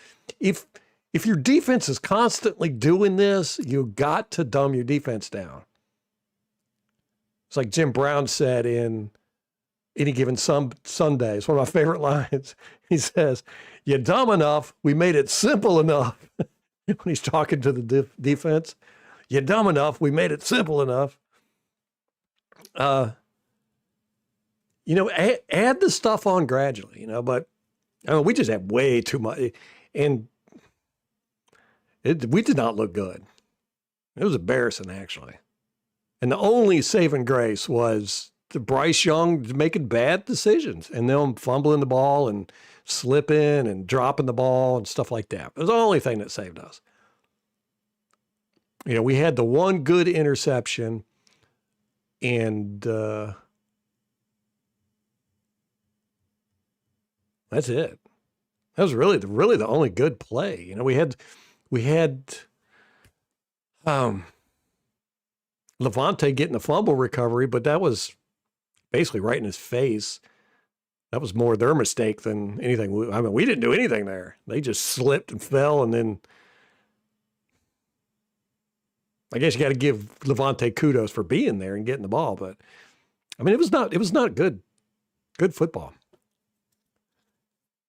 if your defense is constantly doing this, you got to dumb your defense down. It's like Jim Brown said in Any Given Sunday. It's one of my favorite lines. He says, "You're dumb enough, we made it simple enough." When he's talking to the defense, "You're dumb enough, we made it simple enough." Add the stuff on gradually, but we just have way too much. And we did not look good. It was embarrassing, actually. And the only saving grace was the Bryce Young making bad decisions and them fumbling the ball and slipping and dropping the ball and stuff like that. It was the only thing that saved us. We had the one good interception, and that's it. That was really the only good play. We had Levante getting the fumble recovery, but that was basically right in his face. That was more their mistake than anything. We didn't do anything there. They just slipped and fell, and then I guess you got to give Levante kudos for being there and getting the ball. But I mean, it was not good football.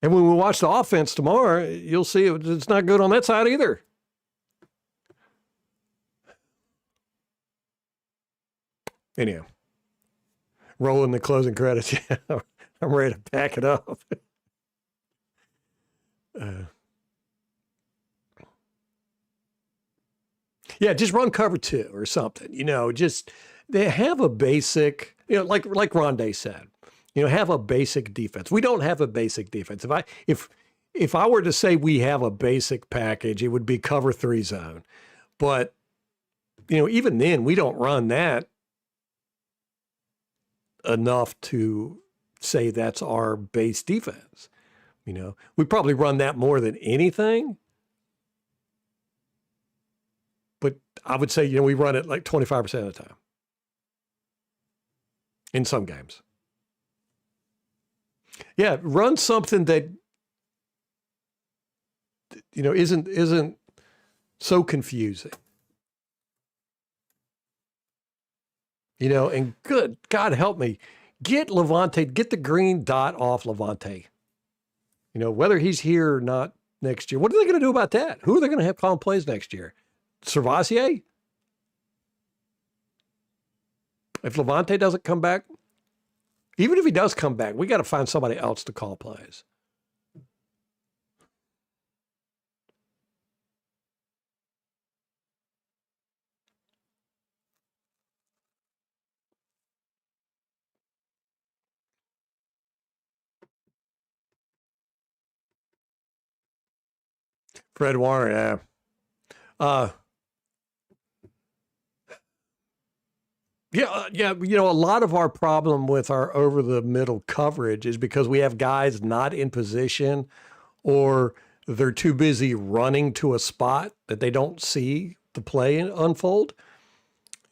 And when we watch the offense tomorrow, you'll see it's not good on that side either. Anyhow, rolling the closing credits. I'm ready to pack it up. Just run cover 2 or something. Just they have a basic, like Rondé said, have a basic defense. We don't have a basic defense. If I were to say we have a basic package, it would be cover 3 zone. But even then, we don't run that enough to say that's our base defense. We probably run that more than anything. But I would say, we run it like 25% of the time in some games. Yeah, run something that, isn't so confusing. And good God help me, get Levante, get the green dot off Levante. Whether he's here or not next year. What are they going to do about that? Who are they going to have calling plays next year? Servassier? If Levante doesn't come back, even if he does come back, we got to find somebody else to call plays. Fred Warner, yeah. Yeah. A lot of our problem with our over the middle coverage is because we have guys not in position or they're too busy running to a spot that they don't see the play unfold.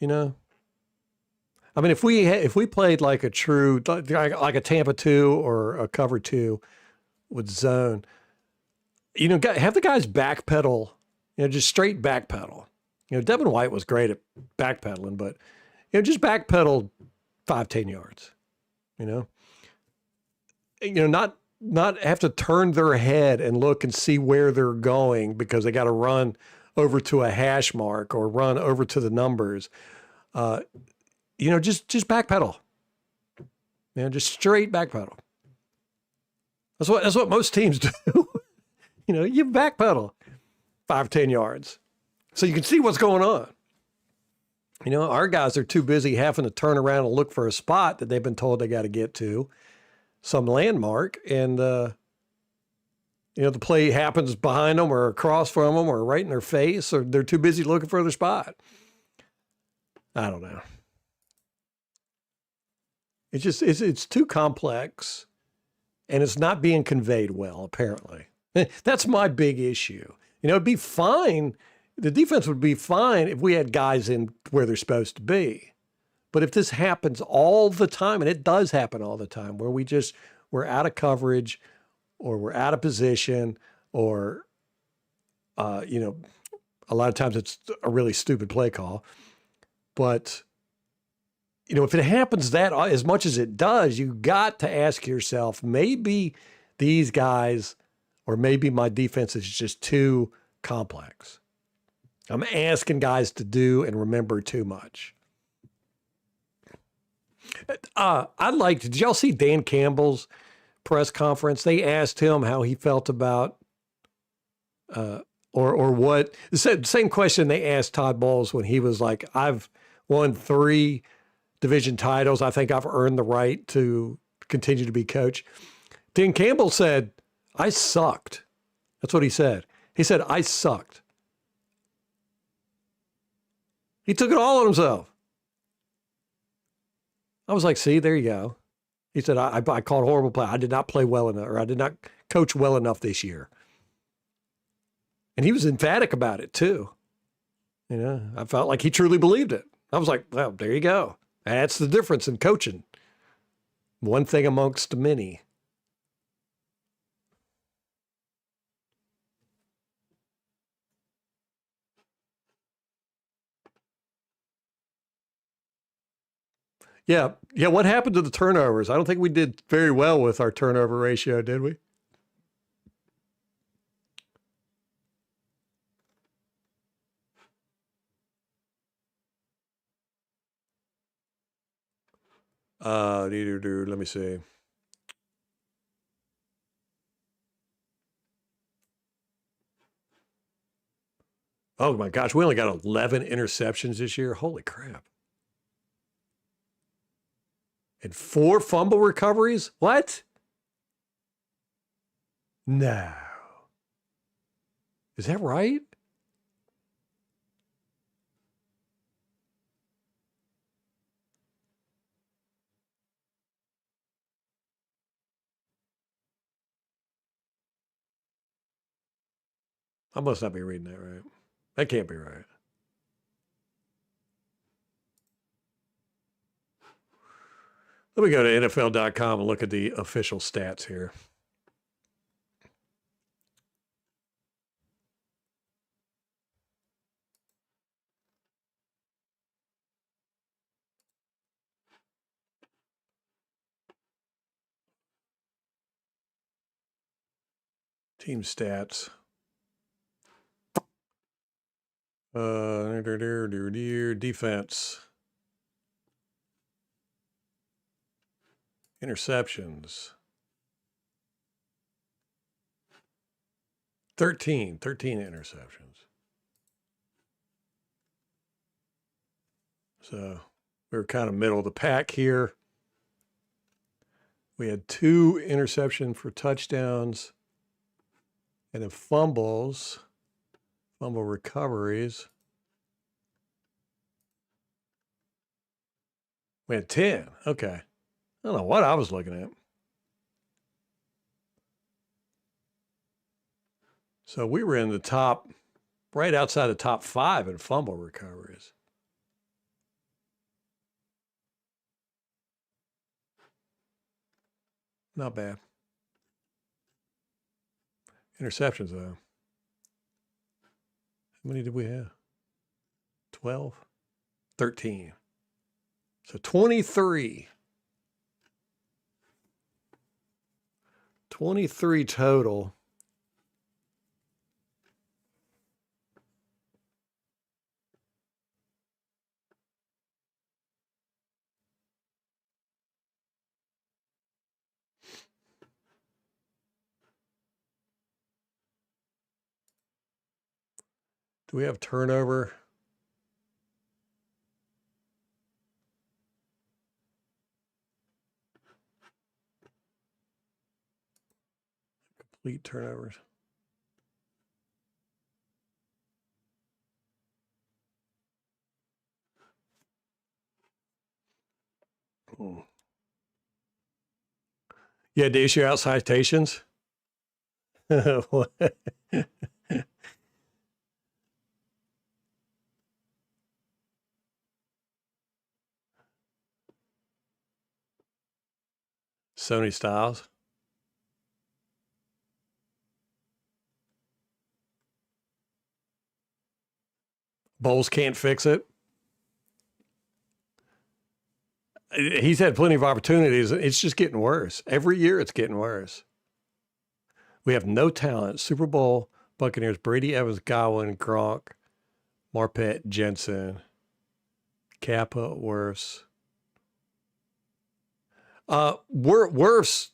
I mean, if we played like a true like a Tampa 2 or a cover 2 with zone, have the guys backpedal, just straight backpedal. Devin White was great at backpedaling, but just backpedal 5-10 yards. Not have to turn their head and look and see where they're going because they got to run over to a hash mark or run over to the numbers. Just backpedal. Just straight backpedal. That's what most teams do. You backpedal 5-10 yards so you can see what's going on. Our guys are too busy having to turn around and look for a spot that they've been told they got to get to, some landmark, and the play happens behind them or across from them or right in their face, or they're too busy looking for their spot. I don't know. It's too complex, and it's not being conveyed well, apparently. That's my big issue. It'd be fine. The defense would be fine if we had guys in where they're supposed to be. But if this happens all the time, and it does happen all the time, where we're out of coverage or we're out of position or, a lot of times it's a really stupid play call. But, if it happens that as much as it does, you got to ask yourself, maybe these guys or maybe my defense is just too complex. I'm asking guys to do and remember too much. Did y'all see Dan Campbell's press conference? They asked him how he felt about, or what, the same question they asked Todd Bowles when he was like, I've won 3 division titles. I think I've earned the right to continue to be coach. Dan Campbell said, I sucked. That's what he said. He said, I sucked. He took it all on himself. I was like, see, there you go. He said, I called horrible play. I did not play well enough, or I did not coach well enough this year. And he was emphatic about it too. I felt like he truly believed it. I was like, well, there you go. That's the difference in coaching. One thing amongst many. Yeah. What happened to the turnovers? I don't think we did very well with our turnover ratio, did we? Let me see. Oh my gosh, we only got 11 interceptions this year. Holy crap. And 4 fumble recoveries? What? No. Is that right? I must not be reading that right. That can't be right. Let me go to NFL.com and look at the official stats here. Team stats. Defense. Interceptions. 13 interceptions. So we were kind of middle of the pack here. We had 2 interceptions for touchdowns and then fumbles, fumble recoveries. We had 10. Okay. I don't know what I was looking at. So we were in the top, right outside the top 5 in fumble recoveries. Not bad. Interceptions, though. How many did we have? 12? 13. So 23. 23 total. Do we have turnover? Complete turnovers. Oh. You had to issue out citations? Sony Styles. Bowles can't fix it. He's had plenty of opportunities. It's just getting worse. Every year it's getting worse. We have no talent. Super Bowl, Buccaneers, Brady, Evans, Godwin, Gronk, Marpet, Jensen, Kappa, Worse. Worse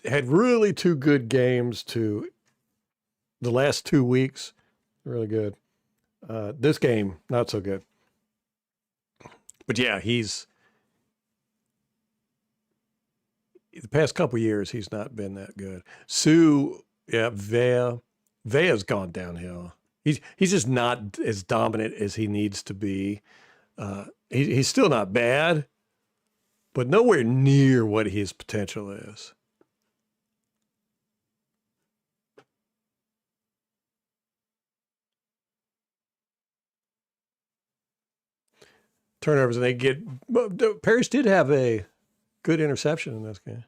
had really 2 good games to the last 2 weeks. Really good. This game, not so good. But yeah, he's the past couple of years, he's not been that good. Sue, yeah, Vea's gone downhill. He's just not as dominant as he needs to be. He's still not bad, but nowhere near what his potential is. Turnovers, and they get. Parrish did have a good interception in this game.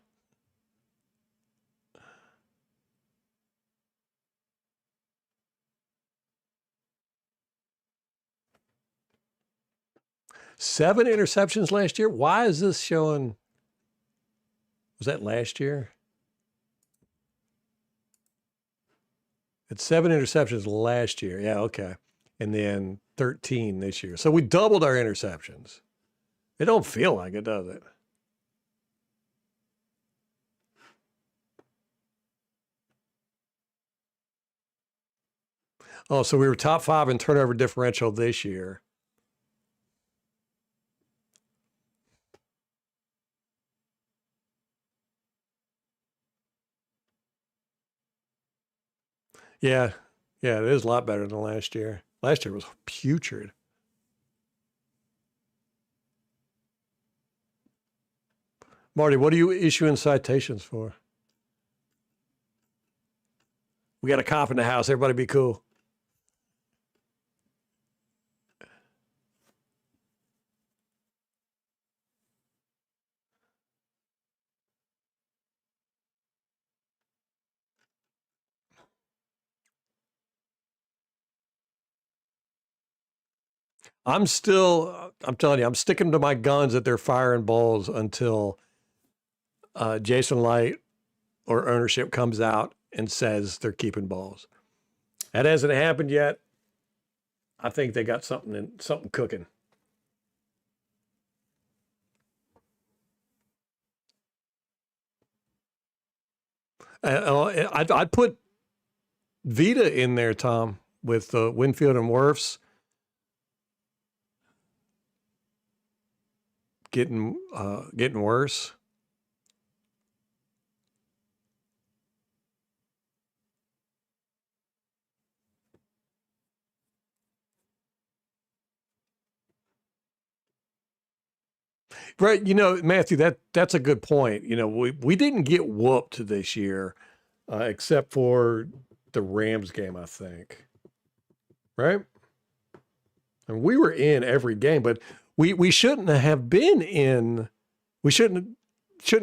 Seven interceptions last year. Why is this showing? Was that last year? It's 7 interceptions last year. Yeah, okay. And then 13 this year. So we doubled our interceptions. It don't feel like it, does it? Oh, so we were top 5 in turnover differential this year. Yeah. Yeah, it is a lot better than last year. Last year was putrid. Marty, what are you issuing citations for? We got a cop in the house. Everybody be cool. I'm telling you, I'm sticking to my guns that they're firing balls until Jason Light or ownership comes out and says they're keeping balls. That hasn't happened yet. I think they got something cooking. I'd put Vita in there, Tom, with Winfield and Wirfs getting worse. Right, Matthew, that's a good point. We didn't get whooped this year, except for the Rams game, I think. Right? And we were in every game, but we shouldn't have been in. We shouldn't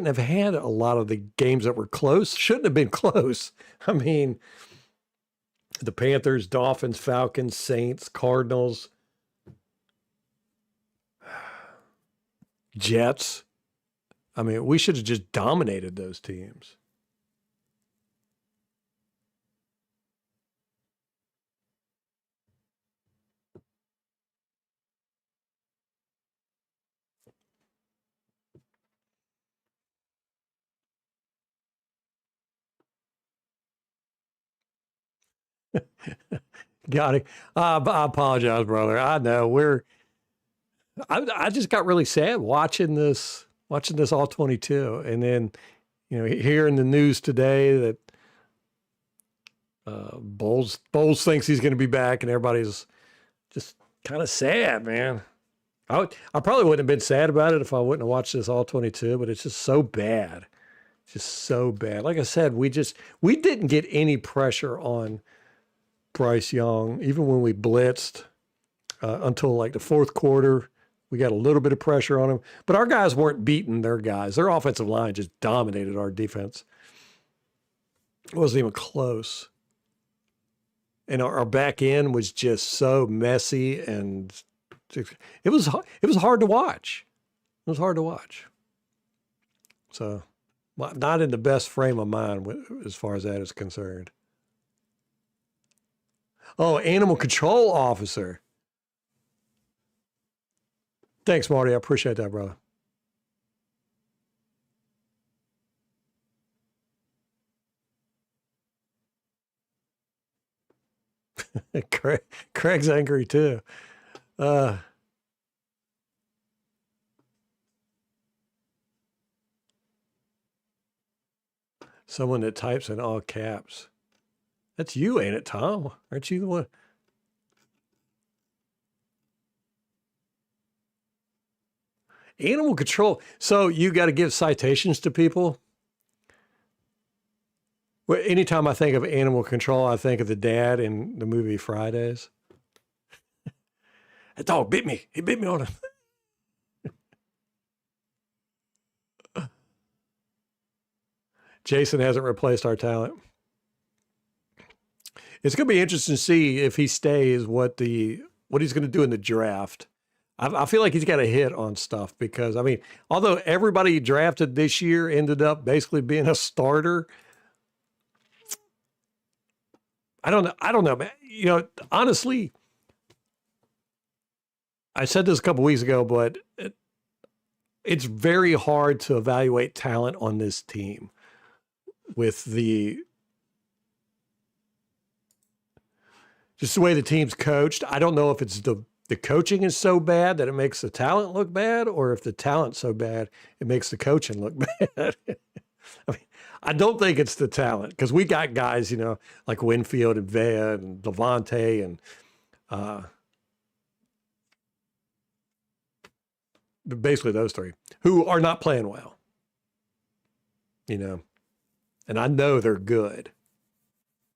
have had a lot of the games that were close. Shouldn't have been close. I mean, the Panthers, Dolphins, Falcons, Saints, Cardinals, Jets. I mean, we should have just dominated those teams. Got it. I apologize, brother. I know I just got really sad watching this all 22, and then hearing the news today that Bowles thinks he's going to be back, and everybody's just kind of sad, man. I probably wouldn't have been sad about it if I wouldn't have watched this all 22, but it's just so bad. Just so bad. Like I said, we didn't get any pressure on Bryce Young, even when we blitzed until like the fourth quarter. We got a little bit of pressure on him, but our guys weren't beating their guys. Their offensive line just dominated our defense. It wasn't even close. And our back end was just so messy, and it was hard to watch. It was hard to watch. So, not in the best frame of mind as far as that is concerned. Oh, animal control officer. Thanks, Marty. I appreciate that, brother. Craig's angry too. Uh, Someone that types in all caps. That's you, ain't it, Tom? Aren't you the one? Animal control. So you got to give citations to people. Well, anytime I think of animal control, I think of the dad in the movie Fridays. That dog bit me. He bit me on it. Jason hasn't replaced our talent. It's going to be interesting to see if he stays, what he's going to do in the draft. I feel like he's got a hit on stuff because, I mean, although everybody drafted this year ended up basically being a starter, I don't know, man. Honestly, I said this a couple weeks ago, but it's very hard to evaluate talent on this team with just the way the team's coached. I don't know if it's the coaching is so bad that it makes the talent look bad, or if the talent's so bad it makes the coaching look bad. I mean, I don't think it's the talent, because we got guys, like Winfield and Vea and Levante and basically those three who are not playing well, and I know they're good.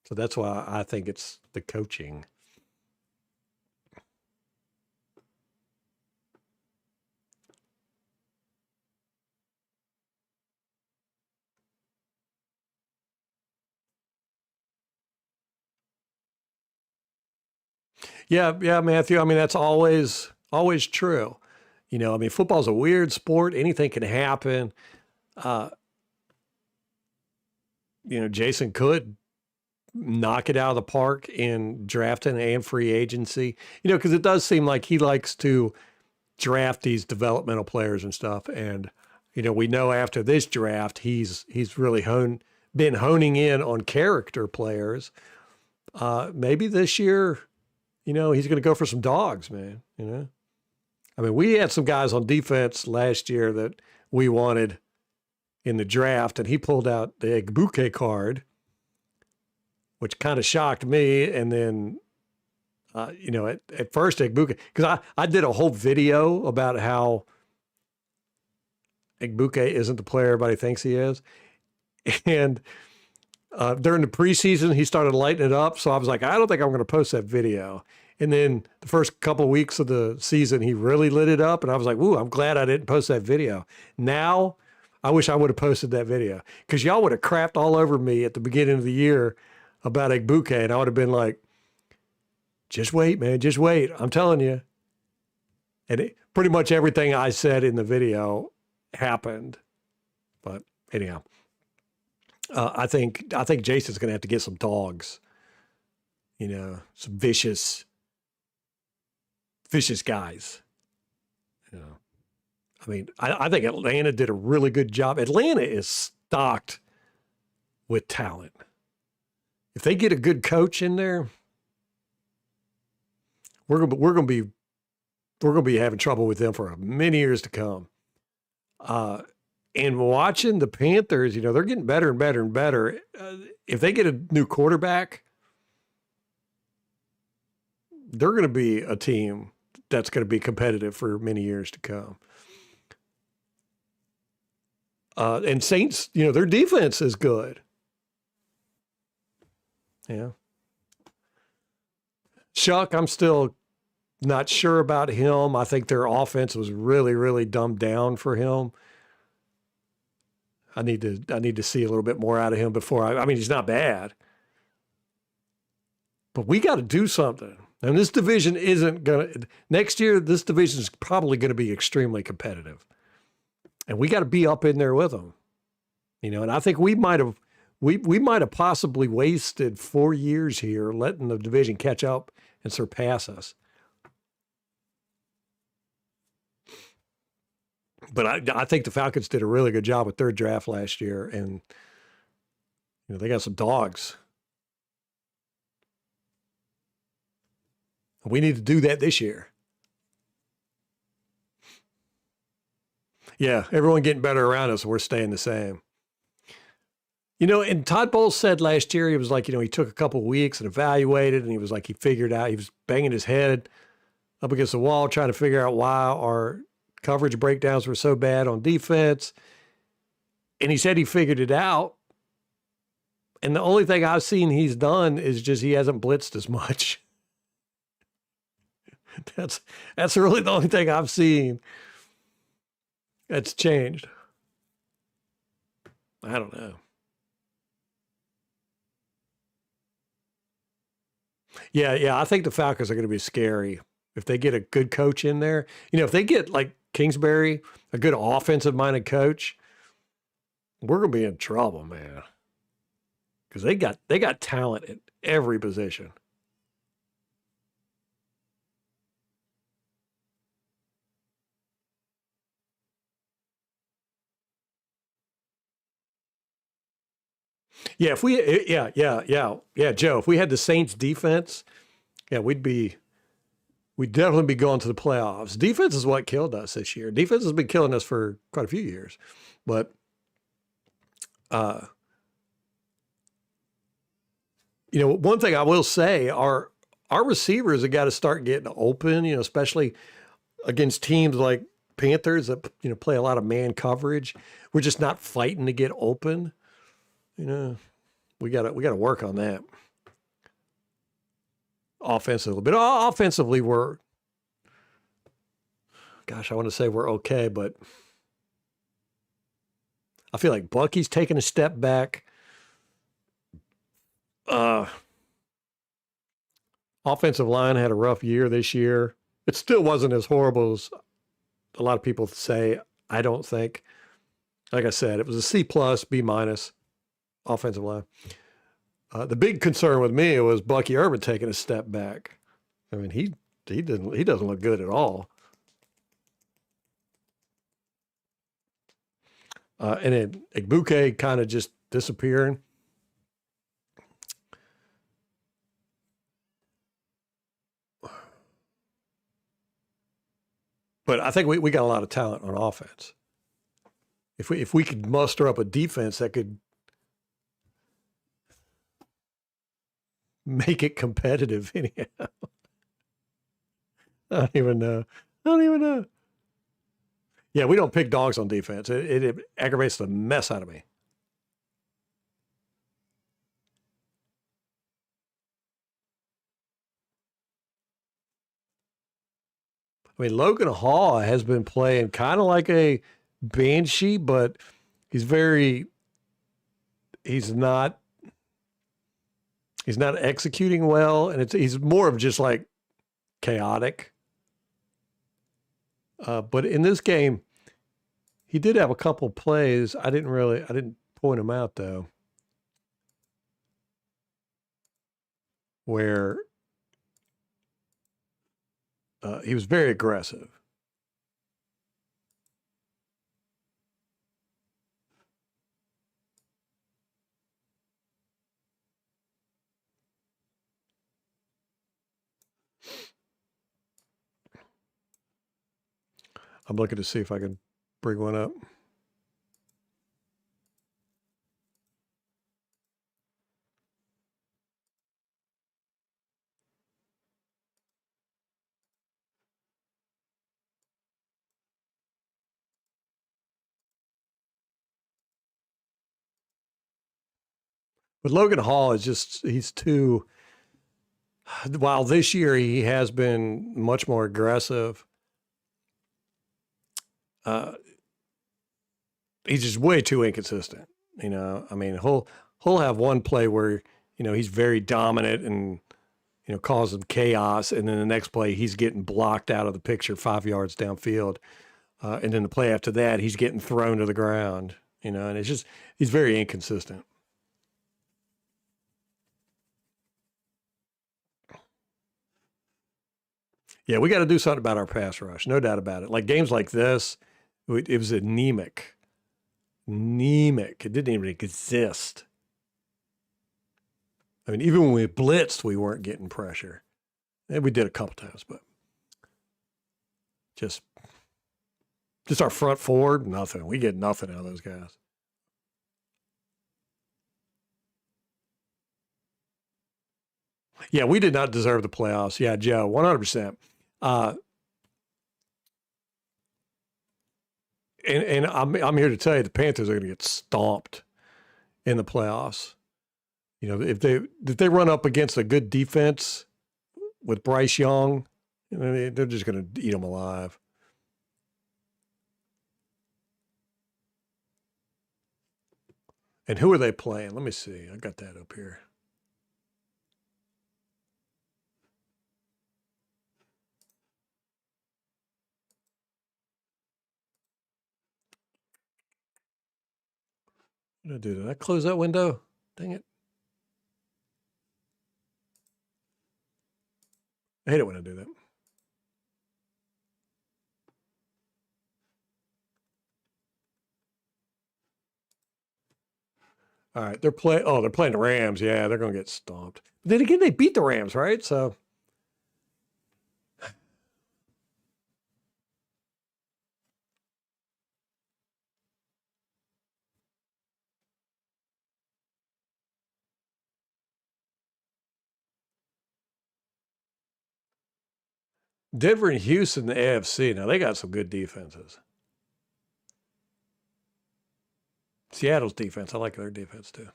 So that's why I think it's the coaching. Yeah, Matthew. I mean, that's always true. I mean, football's a weird sport. Anything can happen. Uh, Jason could knock it out of the park in drafting and free agency, because it does seem like he likes to draft these developmental players and stuff. And, we know after this draft, he's really been honing in on character players. Maybe this year, he's going to go for some dogs, man. I mean, we had some guys on defense last year that we wanted in the draft, and he pulled out the Egbuke card, which kind of shocked me. And then, at first Egbuke, because I did a whole video about how Egbuke isn't the player everybody thinks he is. And during the preseason, he started lighting it up. So I was like, I don't think I'm going to post that video. And then the first couple of weeks of the season, he really lit it up. And I was like, ooh, I'm glad I didn't post that video. Now, I wish I would have posted that video because y'all would have crapped all over me at the beginning of the year about Egbuke. And I would have been like, just wait, man, just wait. I'm telling you. And pretty much everything I said in the video happened. But anyhow, I think Jason's going to have to get some dogs, some vicious guys. I mean, I think Atlanta did a really good job. Atlanta is stocked with talent. If they get a good coach in there, we're gonna be having trouble with them for many years to come. And watching the Panthers, they're getting better and better and better. If they get a new quarterback, they're going to be a team that's going to be competitive for many years to come. And Saints, their defense is good. Yeah. Chuck, I'm still not sure about him. I think their offense was really, really dumbed down for him. I need to see a little bit more out of him before I mean, he's not bad. But we got to do something. And this division isn't going to, next year, this division is probably going to be extremely competitive. And we got to be up in there with them. And I think we might have possibly wasted 4 years here letting the division catch up and surpass us. But I think the Falcons did a really good job with their draft last year, and they got some dogs. We need to do that this year. Yeah, everyone getting better around us. We're staying the same. And Todd Bowles said last year, he was like, he took a couple of weeks and evaluated, and he was like, he figured out, he was banging his head up against the wall trying to figure out why our coverage breakdowns were so bad on defense. And he said he figured it out. And the only thing I've seen he's done is just he hasn't blitzed as much. That's really the only thing I've seen that's changed. I don't know. Yeah, I think the Falcons are going to be scary if they get a good coach in there. If they get like Kingsbury, a good offensive-minded coach, we're going to be in trouble, man. Because they got talent at every position. Yeah, Joe, if we had the Saints defense, we'd definitely be going to the playoffs. Defense is what killed us this year. Defense has been killing us for quite a few years. But one thing I will say, our receivers have got to start getting open, especially against teams like Panthers that, play a lot of man coverage. We're just not fighting to get open. We got to work on that. Offensively. But offensively, I want to say we're okay, but I feel like Bucky's taking a step back. Offensive line had a rough year this year. It still wasn't as horrible as a lot of people say, I don't think. Like I said, it was a C+, B- offensive line. The big concern with me was Bucky Urban taking a step back. I mean, he doesn't look good at all. And then Egbuke kind of just disappearing. But I think we got a lot of talent on offense. If we could muster up a defense that could make it competitive anyhow. I don't even know. I don't even know. Yeah, we don't pick dogs on defense. It aggravates the mess out of me. I mean, Logan Hall has been playing kind of like a banshee, but he's he's not executing well, and he's more of just like chaotic. But in this game, he did have a couple plays. I didn't point him out though, where he was very aggressive. I'm looking to see if I can bring one up. But Logan Hall is he's too, while this year he has been much more aggressive, he's just way too inconsistent. I mean, he'll have one play where, he's very dominant and, causing chaos. And then the next play, he's getting blocked out of the picture 5 yards downfield. And then the play after that, he's getting thrown to the ground, and it's just, he's very inconsistent. Yeah, we got to do something about our pass rush, no doubt about it. Like games like this, it was anemic. Anemic. It didn't even exist. I mean, even when we blitzed, we weren't getting pressure. And we did a couple times, but just our front forward, nothing. We get nothing out of those guys. Yeah, we did not deserve the playoffs. Yeah, Joe, 100%. And I'm here to tell you the Panthers are going to get stomped in the playoffs. If they run up against a good defense with Bryce Young, they're just going to eat them alive. And who are they playing? Let me see. I got that up here. What did I do? Did I close that window? Dang it. I hate it when I do that. All right, they're playing the Rams. Yeah, they're going to get stomped. But then again, they beat the Rams, right? So Denver and Houston, the AFC. Now they got some good defenses. Seattle's defense, I like their defense too.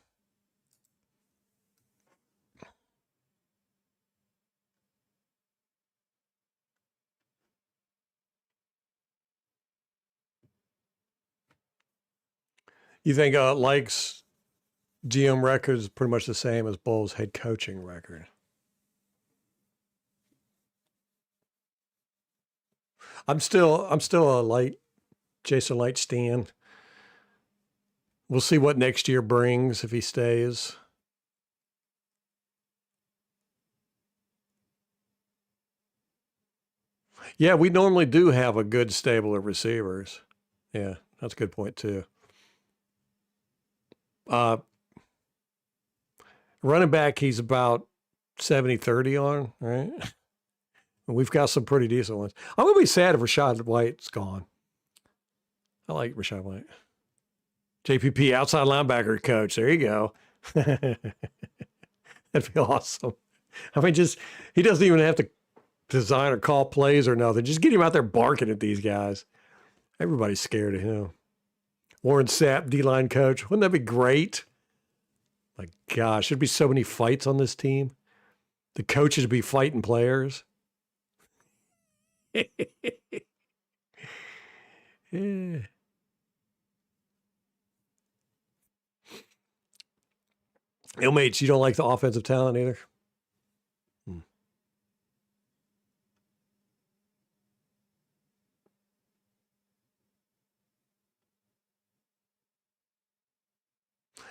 You think Lake's GM record is pretty much the same as Bull's head coaching record? I'm still a light Jason Light stan. We'll see what next year brings if he stays. Yeah, we normally do have a good stable of receivers. Yeah, that's a good point too. Uh, running back, he's about 70-30 on, right? And we've got some pretty decent ones. I'm going to be sad if Rashad White's gone. I like Rashad White. JPP, outside linebacker coach. There you go. That'd be awesome. I mean, he doesn't even have to design or call plays or nothing. Just get him out there barking at these guys. Everybody's scared of him. Warren Sapp, D-line coach. Wouldn't that be great? My gosh, there'd be so many fights on this team. The coaches would be fighting players. Yeah. Mates, you don't like the offensive talent either?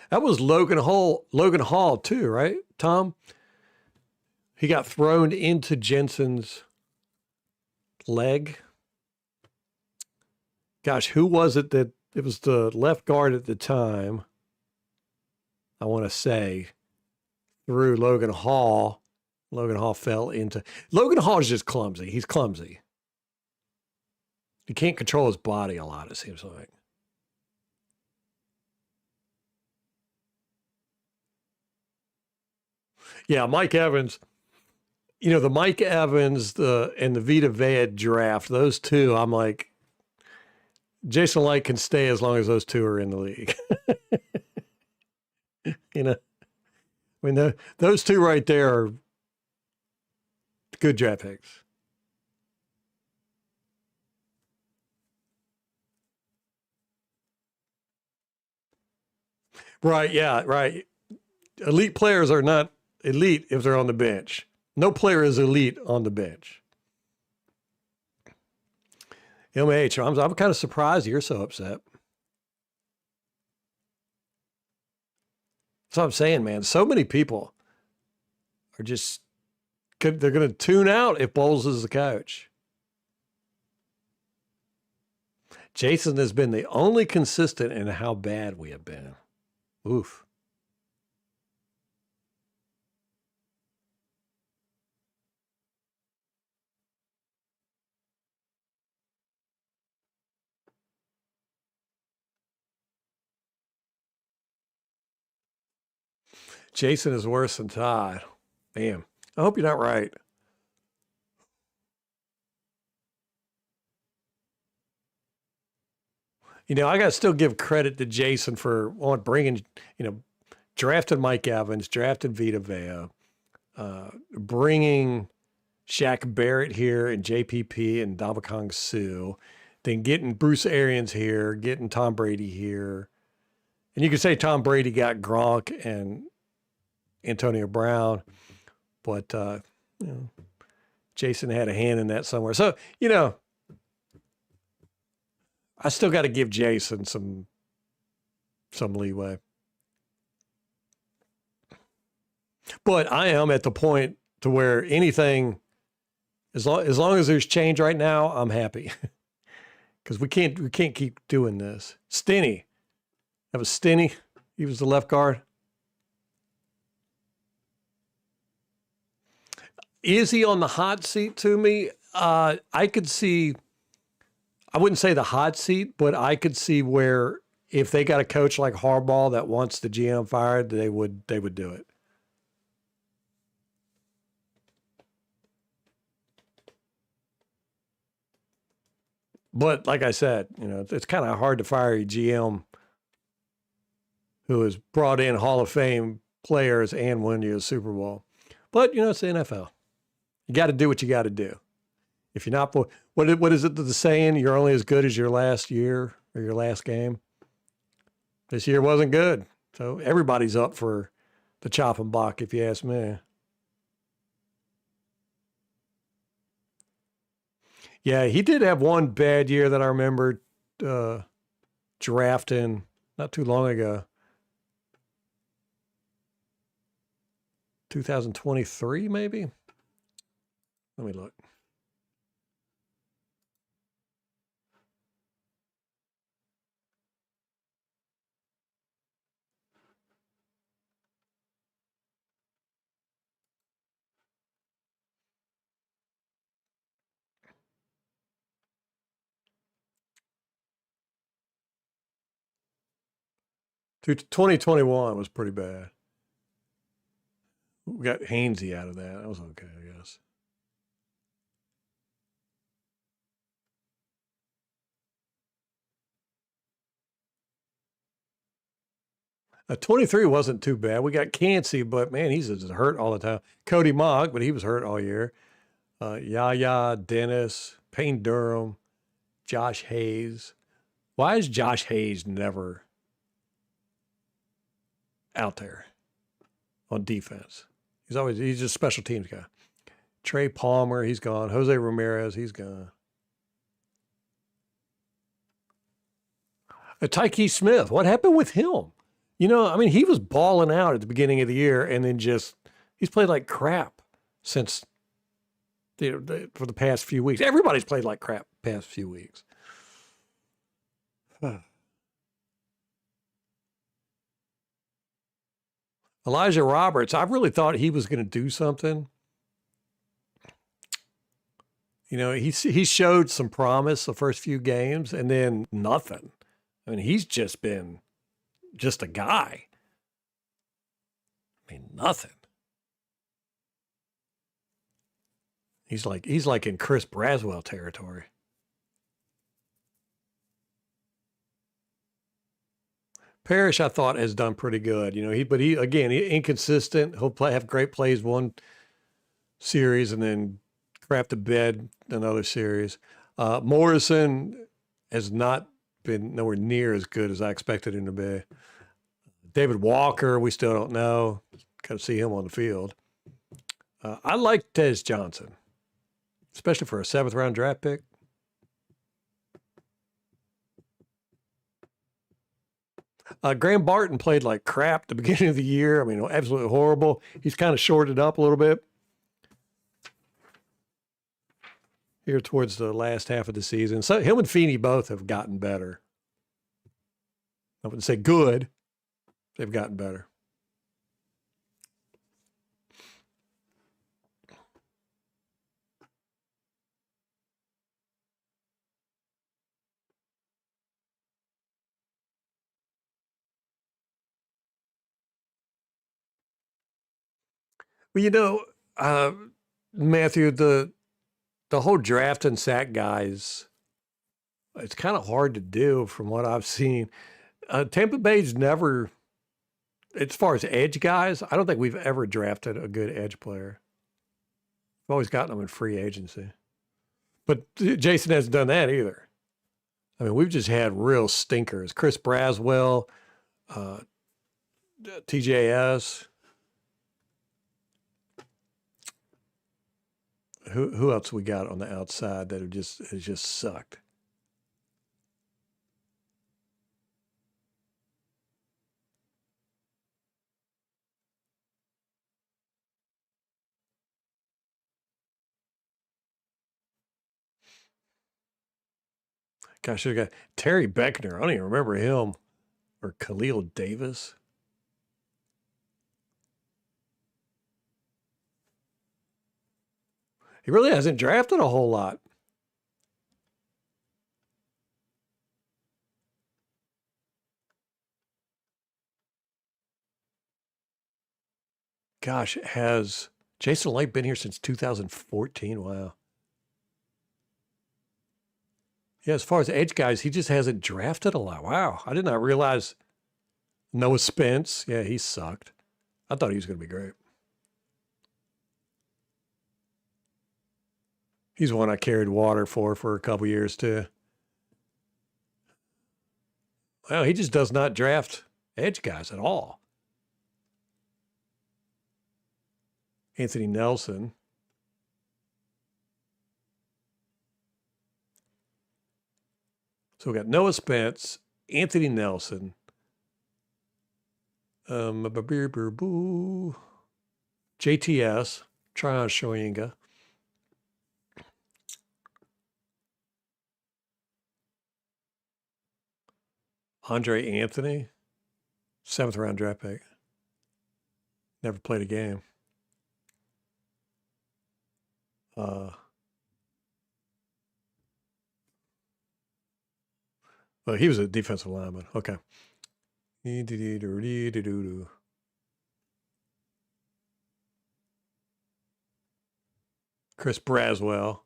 That was Logan Hall too, right, Tom? He got thrown into Jensen's leg. Gosh, who was it that it was the left guard at the time? I want to say through Logan Hall. Logan Hall fell into. Logan Hall is just clumsy. He's clumsy. He can't control his body a lot, it seems like. Yeah, Mike Evans. You know, the Mike Evans and the Vita Vea draft, those two, I'm like, Jason Light can stay as long as those two are in the league. You know, I mean, those two right there are good draft picks. Right, yeah, right. Elite players are not elite if they're on the bench. No player is elite on the bench. MH, I'm kind of surprised you're so upset. That's what I'm saying, man. So many people are just, they're going to tune out if Bowles is the coach. Jason has been the only consistent in how bad we have been. Oof. Jason is worse than Todd. Damn. I hope you're not right. You know, I got to still give credit to Jason for bringing, drafting Mike Evans, drafting Vita Vea, bringing Shaq Barrett here and JPP and Dabakong Sue, then getting Bruce Arians here, getting Tom Brady here. And you could say Tom Brady got Gronk and Antonio Brown, but you know, Jason had a hand in that somewhere. So, I still got to give Jason some leeway. But I am at the point to where anything, as long as there's change right now, I'm happy. Because we can't keep doing this. Stinny. That was Stinny. He was the left guard. Is he on the hot seat to me? I could see, I wouldn't say the hot seat, but I could see where if they got a coach like Harbaugh that wants the GM fired, they would do it. But like I said, it's kind of hard to fire a GM who has brought in Hall of Fame players and won you a Super Bowl. But it's the NFL. You got to do what you got to do. If you're not, what is it the saying? You're only as good as your last year or your last game. This year wasn't good, so everybody's up for the chopping block, if you ask me. Yeah, he did have one bad year that I remember drafting not too long ago. 2023, maybe? Let me look. 2021 was pretty bad. We got Hainsey out of that. That was okay, I guess. 23 wasn't too bad. We got Cansey, but man, he's just hurt all the time. Cody Mogg, but he was hurt all year. Yaya, Dennis, Payne Durham, Josh Hayes. Why is Josh Hayes never out there on defense? He's just a special teams guy. Trey Palmer, he's gone. Jose Ramirez, he's gone. Tyke Smith, what happened with him? You know, I mean, he was balling out at the beginning of the year, and then he's played like crap since for the past few weeks. Everybody's played like crap past few weeks. Elijah Roberts, I really thought he was going to do something. You know, he showed some promise the first few games, and then nothing. I mean, he's just been just a guy. I mean, nothing. He's like in Chris Braswell territory. Parrish, I thought, has done pretty good. You know, he again, inconsistent. He'll have great plays one series and then crap to bed another series. Morrison has not been nowhere near as good as I expected him to be. David Walker, we still don't know. Got to see him on the field. I like Tez Johnson, especially for a 7th round draft pick. Graham Barton played like crap at the beginning of the year. I mean, absolutely horrible. He's kind of shorted up a little bit here towards the last half of the season. So him and Feeney both have gotten better. I wouldn't say good. They've gotten better. Well, you know, Matthew, the whole draft and sack guys, it's kind of hard to do from what I've seen. Tampa Bay's never, as far as edge guys, I don't think we've ever drafted a good edge player. We've always gotten them in free agency. But Jason hasn't done that either. I mean, we've just had real stinkers. Chris Braswell, TJS. Who else we got on the outside that has just sucked? Gosh, I got Terry Beckner. I don't even remember him. Or Khalil Davis. He really hasn't drafted a whole lot. Gosh, has Jason Light been here since 2014? Wow. Yeah, as far as edge guys, he just hasn't drafted a lot. Wow. I did not realize Noah Spence. Yeah, he sucked. I thought he was going to be great. He's one I carried water for a couple years too. Well, he just does not draft edge guys at all. Anthony Nelson. So we got Noah Spence, Anthony Nelson, JTS, Tryon Shoyinga. Andre Anthony, 7th round draft pick. Never played a game. Well, he was a defensive lineman. Okay. Chris Braswell.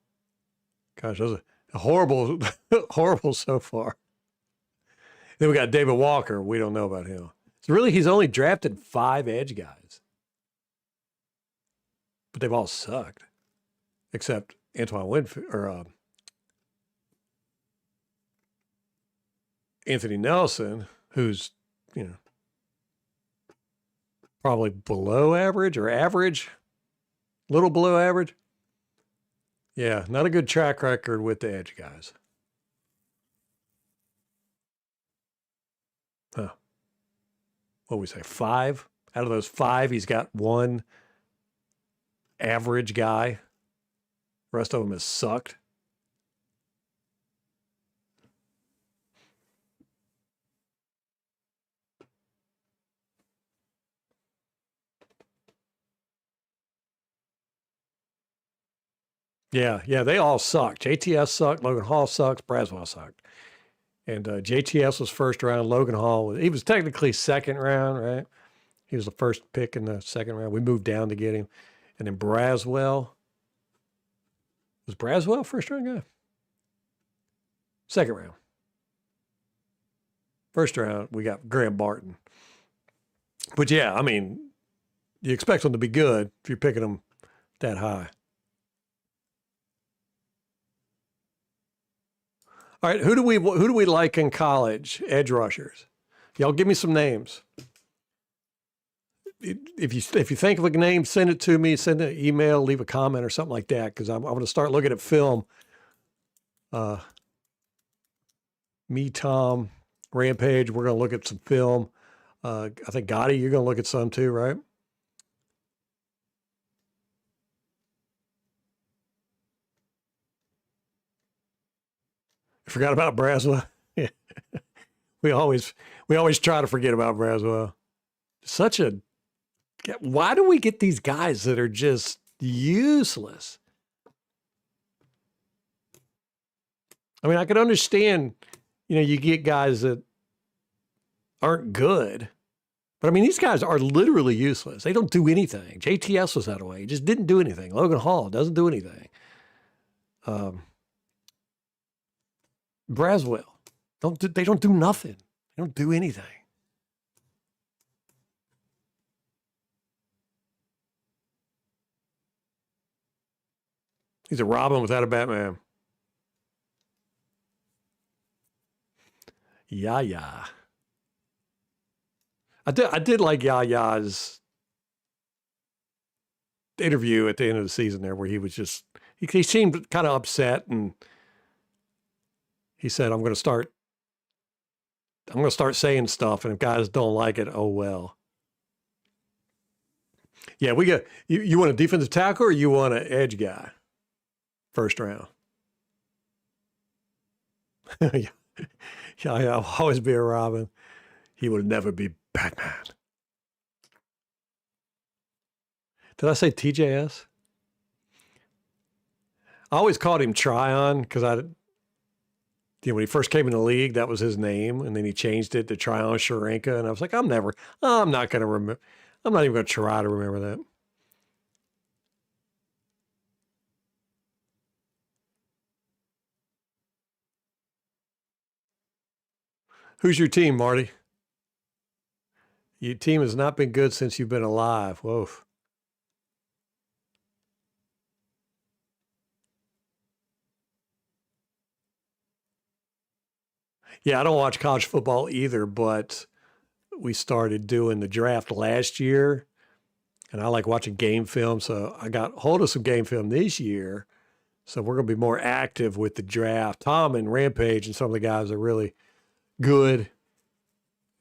Gosh, those are horrible, horrible so far. Then we got David Walker. We don't know about him. So really, he's only drafted 5 edge guys, but they've all sucked, except Antoine Winfield or Anthony Nelson, who's probably below average or average, little below average. Yeah, not a good track record with the edge guys. Huh. What we say? 5 out of those 5, he's got 1 average guy. The rest of them has sucked. Yeah, they all suck. JTS sucked. Logan Hall sucks. Braswell sucked. And JTS was first round. Logan Hall, he was technically second round, right? He was the first pick in the second round. We moved down to get him. And then Braswell. Was Braswell first round guy? Second round. First round, we got Graham Barton. But yeah, I mean, you expect them to be good if you're picking them that high. All right, who do we like in college? Edge rushers. Y'all give me some names. If you think of a name, send it to me. Send an email, leave a comment or something like that, because I'm going to start looking at film. Me, Tom, Rampage. We're going to look at some film. I think Gotti, you're going to look at some too, right? Forgot about Braswell. we always try to forget about Braswell. Why do we get these guys that are just useless? I mean, I can understand, you get guys that aren't good, but I mean, these guys are literally useless. They don't do anything. JTS was that way. He just didn't do anything. Logan Hall doesn't do anything. Braswell, they don't do nothing. They don't do anything. He's a Robin without a Batman. Yeah. I did like Yaya's interview at the end of the season there, where he was just he seemed kind of upset, and he said, "I'm going to start saying stuff, and if guys don't like it, oh well." Yeah, we got you want a defensive tackle or you want an edge guy? First round. Yeah, I'll always be a Robin. He would never be Batman. Did I say TJS? I always called him Tryon because when he first came in the league, that was his name, and then he changed it to Tryon Sharenka, and I was like, I'm not even going to try to remember that. Who's your team, Marty? Your team has not been good since you've been alive. Whoa. Yeah, I don't watch college football either, but we started doing the draft last year, and I like watching game film, so I got hold of some game film this year. So we're going to be more active with the draft. Tom and Rampage and some of the guys are really good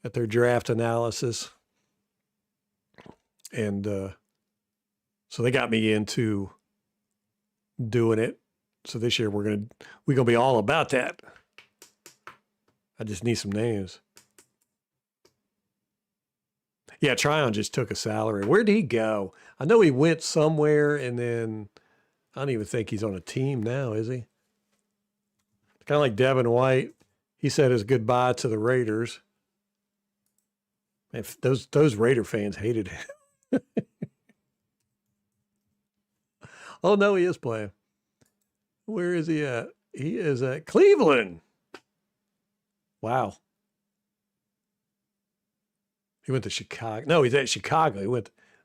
at their draft analysis. And so they got me into doing it. So this year we're going to be all about that. I just need some names. Yeah, Tryon just took a salary. Where did he go? I know he went somewhere, and then I don't even think he's on a team now, is he? Kind of like Devin White. He said his goodbye to the Raiders. If those Raider fans hated it. Oh no, he is playing. Where is he at? He is at Cleveland. Wow. He went to Chicago. No, he's at Chicago.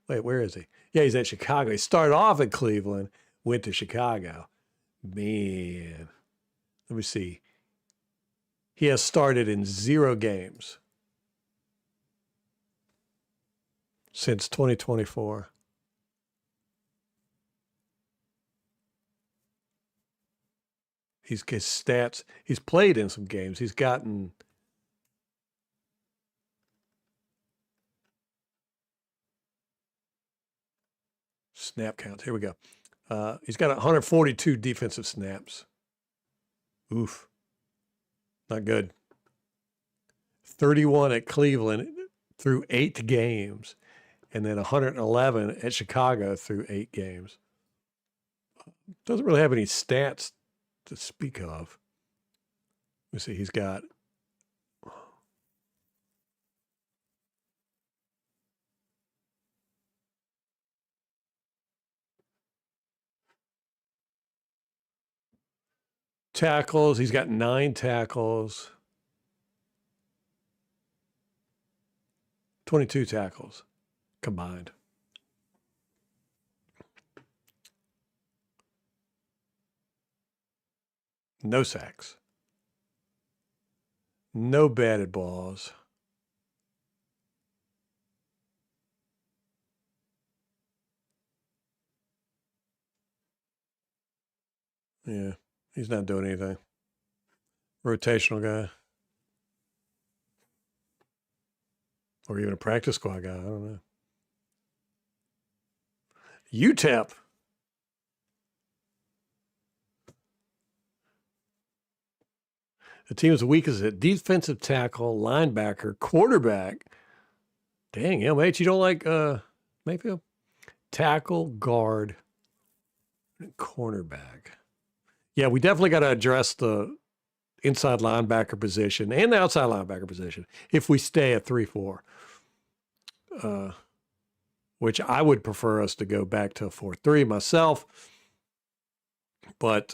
Wait, where is he? Yeah, he's at Chicago. He started off at Cleveland, went to Chicago. Man. Let me see. He has started in 0 games since 2024. His stats, he's played in some games. He's gotten snap counts. Here we go. He's got 142 defensive snaps. Oof. Not good. 31 at Cleveland through 8 games, and then 111 at Chicago through 8 games. Doesn't really have any stats to speak of. Let's see, he's got tackles. He's got 9 tackles, 22 tackles combined. No sacks. No batted balls. Yeah, he's not doing anything. Rotational guy. Or even a practice squad guy. I don't know. UTEP. The team is weak as a defensive tackle, linebacker, quarterback. Dang, LMH, you don't like Mayfield? Tackle, guard, and cornerback. Yeah, we definitely got to address the inside linebacker position and the outside linebacker position if we stay at 3-4. Which I would prefer us to go back to a 4-3 myself. But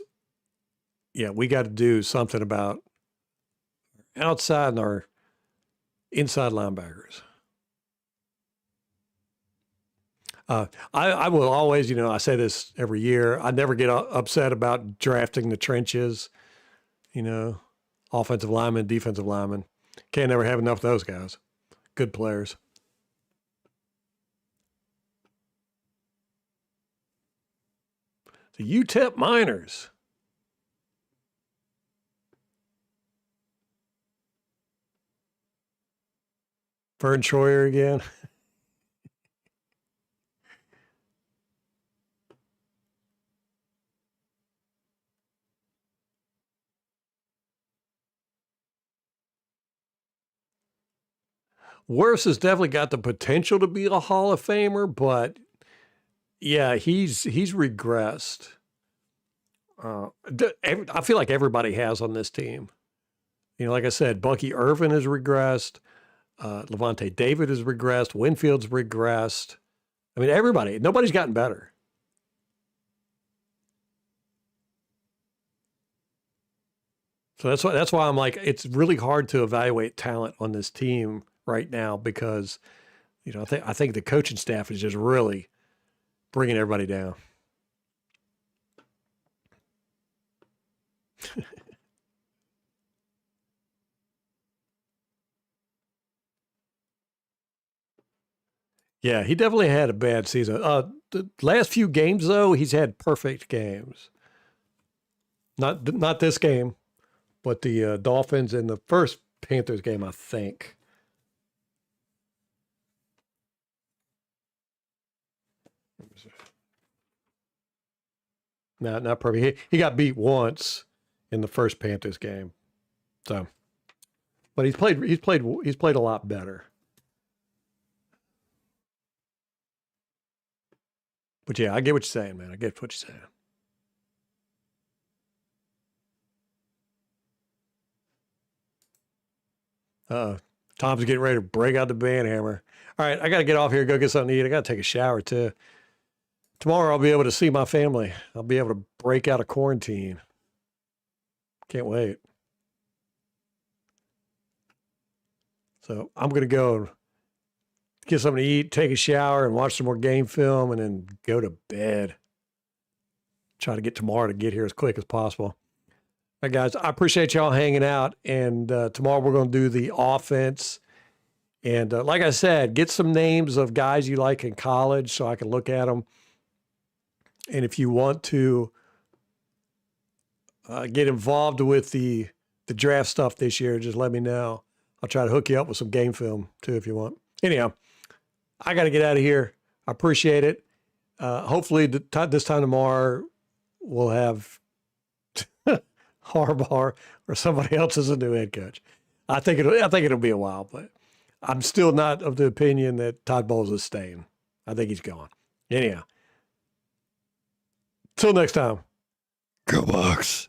yeah, we got to do something about outside and our inside linebackers. I will always, I say this every year, I never get upset about drafting the trenches, offensive linemen, defensive linemen. Can't never have enough of those guys. Good players. The UTEP Miners. Vern Troyer again. Worse has definitely got the potential to be a Hall of Famer, but yeah, he's regressed. I feel like everybody has on this team. Like I said, Bucky Irvin has regressed. Levante David has regressed. Winfield's regressed. I mean, everybody. Nobody's gotten better. So that's why I'm like, it's really hard to evaluate talent on this team right now because, I think the coaching staff is just really bringing everybody down. Yeah, he definitely had a bad season. The last few games, though, he's had perfect games. Not this game, but the Dolphins and the first Panthers game, I think. Not perfect. He got beat once in the first Panthers game, so. But he's played a lot better. But yeah, I get what you're saying, man. I get what you're saying. Tom's getting ready to break out the band hammer. All right, I got to get off here and go get something to eat. I got to take a shower, too. Tomorrow I'll be able to see my family. I'll be able to break out of quarantine. Can't wait. So I'm going to go get something to eat, take a shower, and watch some more game film, and then go to bed. Try to get tomorrow to get here as quick as possible. All right, guys, I appreciate y'all hanging out. And tomorrow we're going to do the offense. And like I said, get some names of guys you like in college so I can look at them. And if you want to get involved with the draft stuff this year, just let me know. I'll try to hook you up with some game film, too, if you want. Anyhow, I got to get out of here. I appreciate it. Hopefully, this time tomorrow, we'll have Harbaugh or somebody else as a new head coach. I think it'll be a while, but I'm still not of the opinion that Todd Bowles is staying. I think he's gone. Anyhow, till next time, go Bucs.